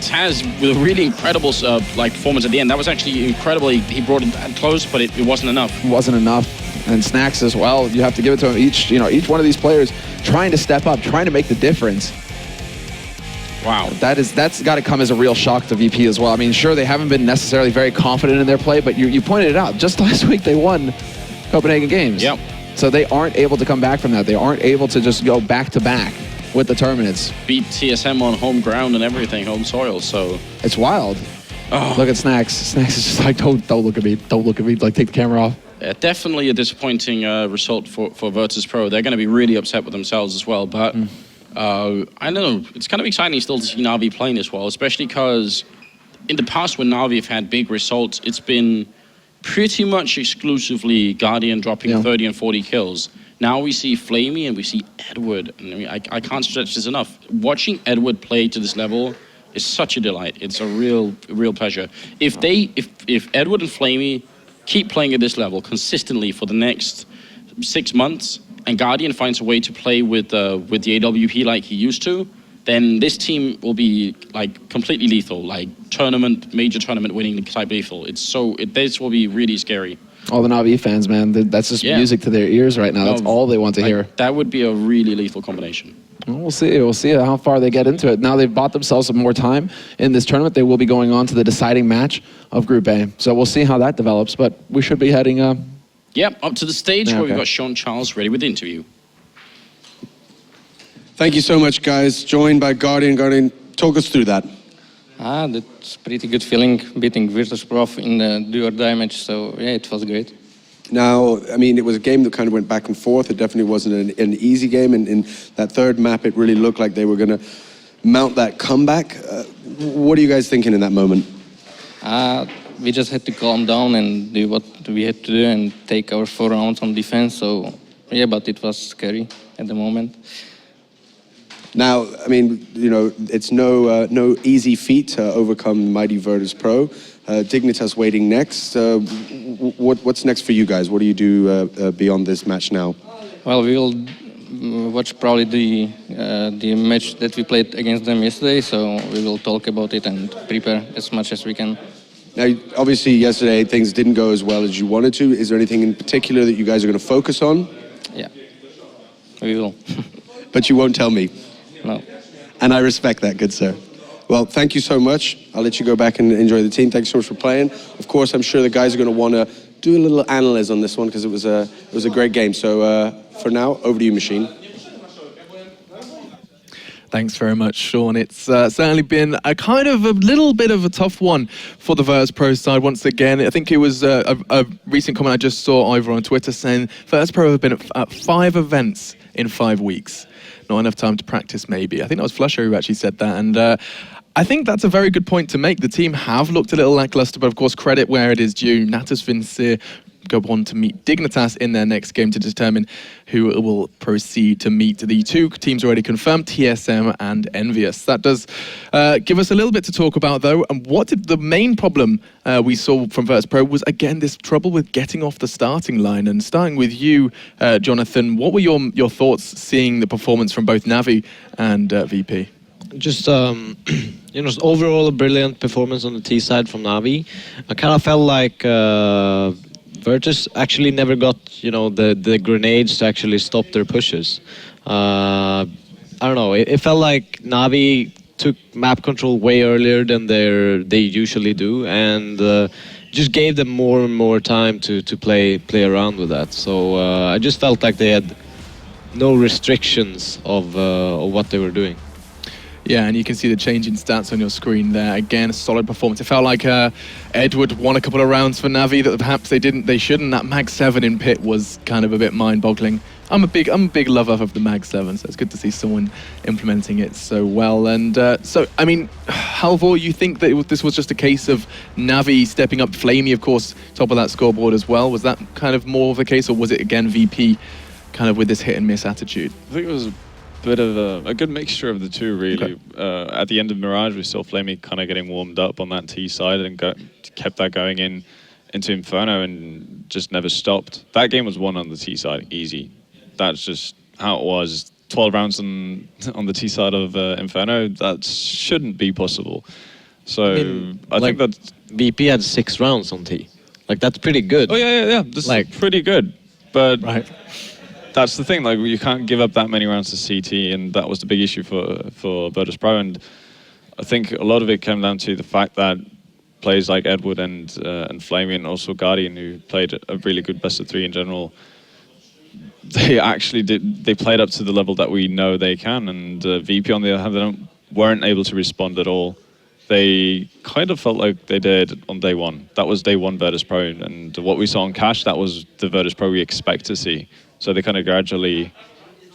Speaker 5: Taz with a really incredible performance at the end. That was actually incredible. He brought it that close, but it wasn't enough.
Speaker 4: It wasn't enough. And Snacks as well. You have to give it to him. Each one of these players trying to step up, trying to make the difference.
Speaker 5: Wow.
Speaker 4: That's got to come as a real shock to VP as well. I mean, sure, they haven't been necessarily very confident in their play, but you pointed it out. Just last week, they won Copenhagen Games.
Speaker 5: Yep.
Speaker 4: So they aren't able to come back from that. They aren't able to just go back-to-back with the tournaments.
Speaker 5: Beat TSM on home ground and everything, home soil, so...
Speaker 4: It's wild.
Speaker 5: Oh.
Speaker 4: Look at Snacks. Snacks is just like, don't look at me. Don't look at me. Like, take the camera off.
Speaker 5: Definitely a disappointing result for Virtus.Pro. They're going to be really upset with themselves as well, but... I don't know, it's kind of exciting still to see NaVi playing as well, especially because in the past when NaVi have had big results, it's been pretty much exclusively Guardian dropping 30 and 40 kills. Now we see Flamey and we see Edward. And I mean, I can't stretch this enough. Watching Edward play to this level is such a delight. It's a real pleasure. If Edward and Flamey keep playing at this level consistently for the next 6 months, and Guardian finds a way to play with the AWP like he used to, then this team will be like completely lethal, like major tournament winning type lethal. This will be really scary.
Speaker 4: All the NaVi fans, man, that's just music to their ears right now. That's all they want to hear.
Speaker 5: That would be a really lethal combination.
Speaker 4: Well, we'll see. We'll see how far they get into it. Now they've bought themselves some more time in this tournament. They will be going on to the deciding match of Group A. So we'll see how that develops, but we should be heading...
Speaker 5: Yep, up to the stage where we've got Sean Charles ready with the interview.
Speaker 6: Thank you so much, guys. Joined by Guardian. Guardian, talk us through that.
Speaker 7: That's pretty good feeling, beating Virtus.Pro in the do-or-die match, so yeah, it was great.
Speaker 6: Now, I mean, it was a game that kind of went back and forth. It definitely wasn't an easy game, and in that third map, it really looked like they were going to mount that comeback. What are you guys thinking in that moment?
Speaker 7: We just had to calm down and do what we had to do and take our 4 rounds on defense, so yeah, but it was scary at the moment.
Speaker 6: Now, I mean, you know, it's no easy feat to overcome mighty Virtus.Pro. Dignitas waiting next. What's next for you guys? What do you do beyond this match now?
Speaker 7: Well, we will watch probably the match that we played against them yesterday, so we will talk about it and prepare as much as we can.
Speaker 6: Now, obviously, yesterday things didn't go as well as you wanted to. Is there anything in particular that you guys are going to focus on?
Speaker 7: Yeah, we will.
Speaker 6: But you won't tell me?
Speaker 7: No.
Speaker 6: And I respect that, good sir. Well, thank you so much. I'll let you go back and enjoy the team. Thanks so much for playing. Of course, I'm sure the guys are going to want to do a little analysis on this one because it was a great game. So for now, over to you, Machine.
Speaker 1: Thanks very much, Sean. It's certainly been a kind of a little bit of a tough one for the Virtus.Pro side once again. I think it was a recent comment I just saw over on Twitter saying Virtus.Pro have been at 5 events in 5 weeks. Not enough time to practice, maybe. I think that was Flusher who actually said that. And I think that's a very good point to make. The team have looked a little lackluster, but of course, credit where it is due. Natus Vincere go on to meet Dignitas in their next game to determine who will proceed to meet the 2 teams already confirmed, TSM and Envious. That does give us a little bit to talk about, though. And what did the main problem we saw from Virtus.Pro was, again, this trouble with getting off the starting line. And starting with you, Jonathan, what were your thoughts seeing the performance from both NaVi and VP?
Speaker 2: Just, you know, overall a brilliant performance on the T side from NaVi. I kind of felt like Virtus actually never got, you know, the grenades to actually stop their pushes. I don't know, it felt like NaVi took map control way earlier than they usually do, and just gave them more and more time to play around with that. So I just felt like they had no restrictions of what they were doing.
Speaker 1: Yeah, and you can see the change in stats on your screen there. Again, a solid performance. It felt like Edward won a couple of rounds for NaVi that perhaps they shouldn't. That Mag 7 in pit was kind of a bit mind-boggling. I'm a big lover of the Mag 7, so it's good to see someone implementing it so well. And so, I mean, Halvor, you think that this was just a case of NaVi stepping up? Flamey, of course, top of that scoreboard as well. Was that kind of more of a case, or was it again VP kind of with this hit and miss attitude?
Speaker 3: I think it was bit of a good mixture of the two, really. Okay. At the end of Mirage, we saw Flamey kind of getting warmed up on that T side and kept that going into Inferno and just never stopped. That game was won on the T side, easy. That's just how it was. 12 rounds on the T side of Inferno, that shouldn't be possible. So I think that
Speaker 2: VP had 6 rounds on T. Like, that's pretty good.
Speaker 3: Oh yeah. This is pretty good, but
Speaker 1: right.
Speaker 3: That's the thing. Like, you can't give up that many rounds to CT, and that was the big issue for Virtus.Pro. And I think a lot of it came down to the fact that players like Edward and Flamey and also Guardian, who played a really good best of 3 in general, they actually they played up to the level that we know they can, and VP on the other hand, they weren't able to respond at all. They kind of felt like they did on day one. That was day one Virtus.Pro, and what we saw on Cash, that was the Virtus.Pro we expect to see. So they kind of gradually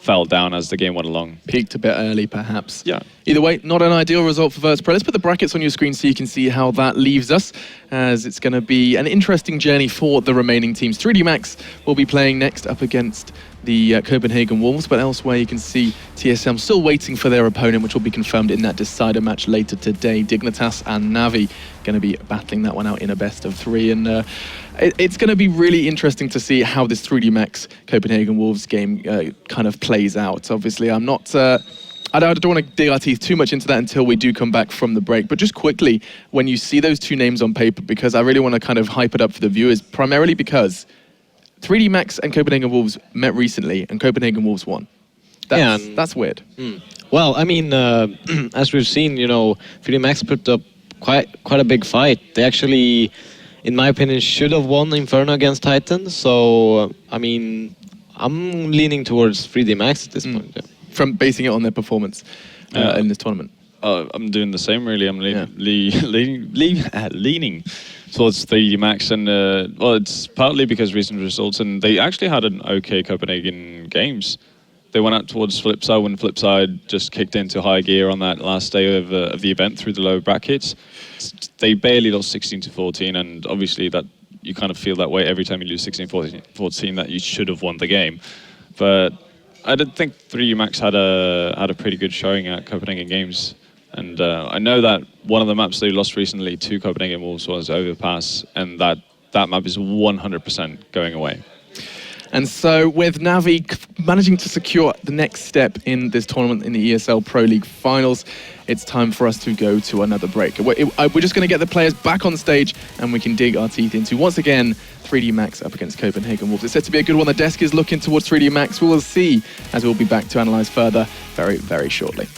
Speaker 3: fell down as the game went along.
Speaker 1: Peaked a bit early, perhaps.
Speaker 3: Yeah.
Speaker 1: Either way, not an ideal result for Virtus.Pro. Let's put the brackets on your screen so you can see how that leaves us, as it's going to be an interesting journey for the remaining teams. 3D Max will be playing next up against the Copenhagen Wolves, but elsewhere you can see TSM still waiting for their opponent, which will be confirmed in that decider match later today. Dignitas and NaVi going to be battling that one out in a best of 3, and it's going to be really interesting to see how this 3D Max Copenhagen Wolves game kind of plays out. Obviously, I'm not... I don't want to dig our teeth too much into that until we do come back from the break. But just quickly, when you see those two names on paper, because I really want to kind of hype it up for the viewers, primarily because 3D Max and Copenhagen Wolves met recently, and Copenhagen Wolves won. That's weird.
Speaker 2: Well, I mean, as we've seen, 3D Max put up quite a big fight. They actually, in my opinion, should have won Inferno against Titan. So, I mean, I'm leaning towards 3D Max at this point. Yeah.
Speaker 1: From basing it on their performance in this tournament.
Speaker 3: I'm doing the same, really. I'm leaning towards 3D Max, and well, it's partly because recent results, and they actually had an okay Copenhagen games. They went out towards Flipside when Flipside just kicked into high gear on that last day of the event through the lower brackets. They barely lost 16-14, and obviously that you kind of feel that way every time you lose 16-14 that you should have won the game. But I did think 3D Max had a pretty good showing at Copenhagen Games, and I know that one of the maps they lost recently to Copenhagen Wolves was Overpass, and that map is 100% going away.
Speaker 1: And so with NaVi managing to secure the next step in this tournament in the ESL Pro League finals, it's time for us to go to another break. We're just going to get the players back on stage and we can dig our teeth into, once again, 3D Max up against Copenhagen Wolves. It's set to be a good one. The desk is looking towards 3D Max. We will see, as we'll be back to analyse further very, very shortly.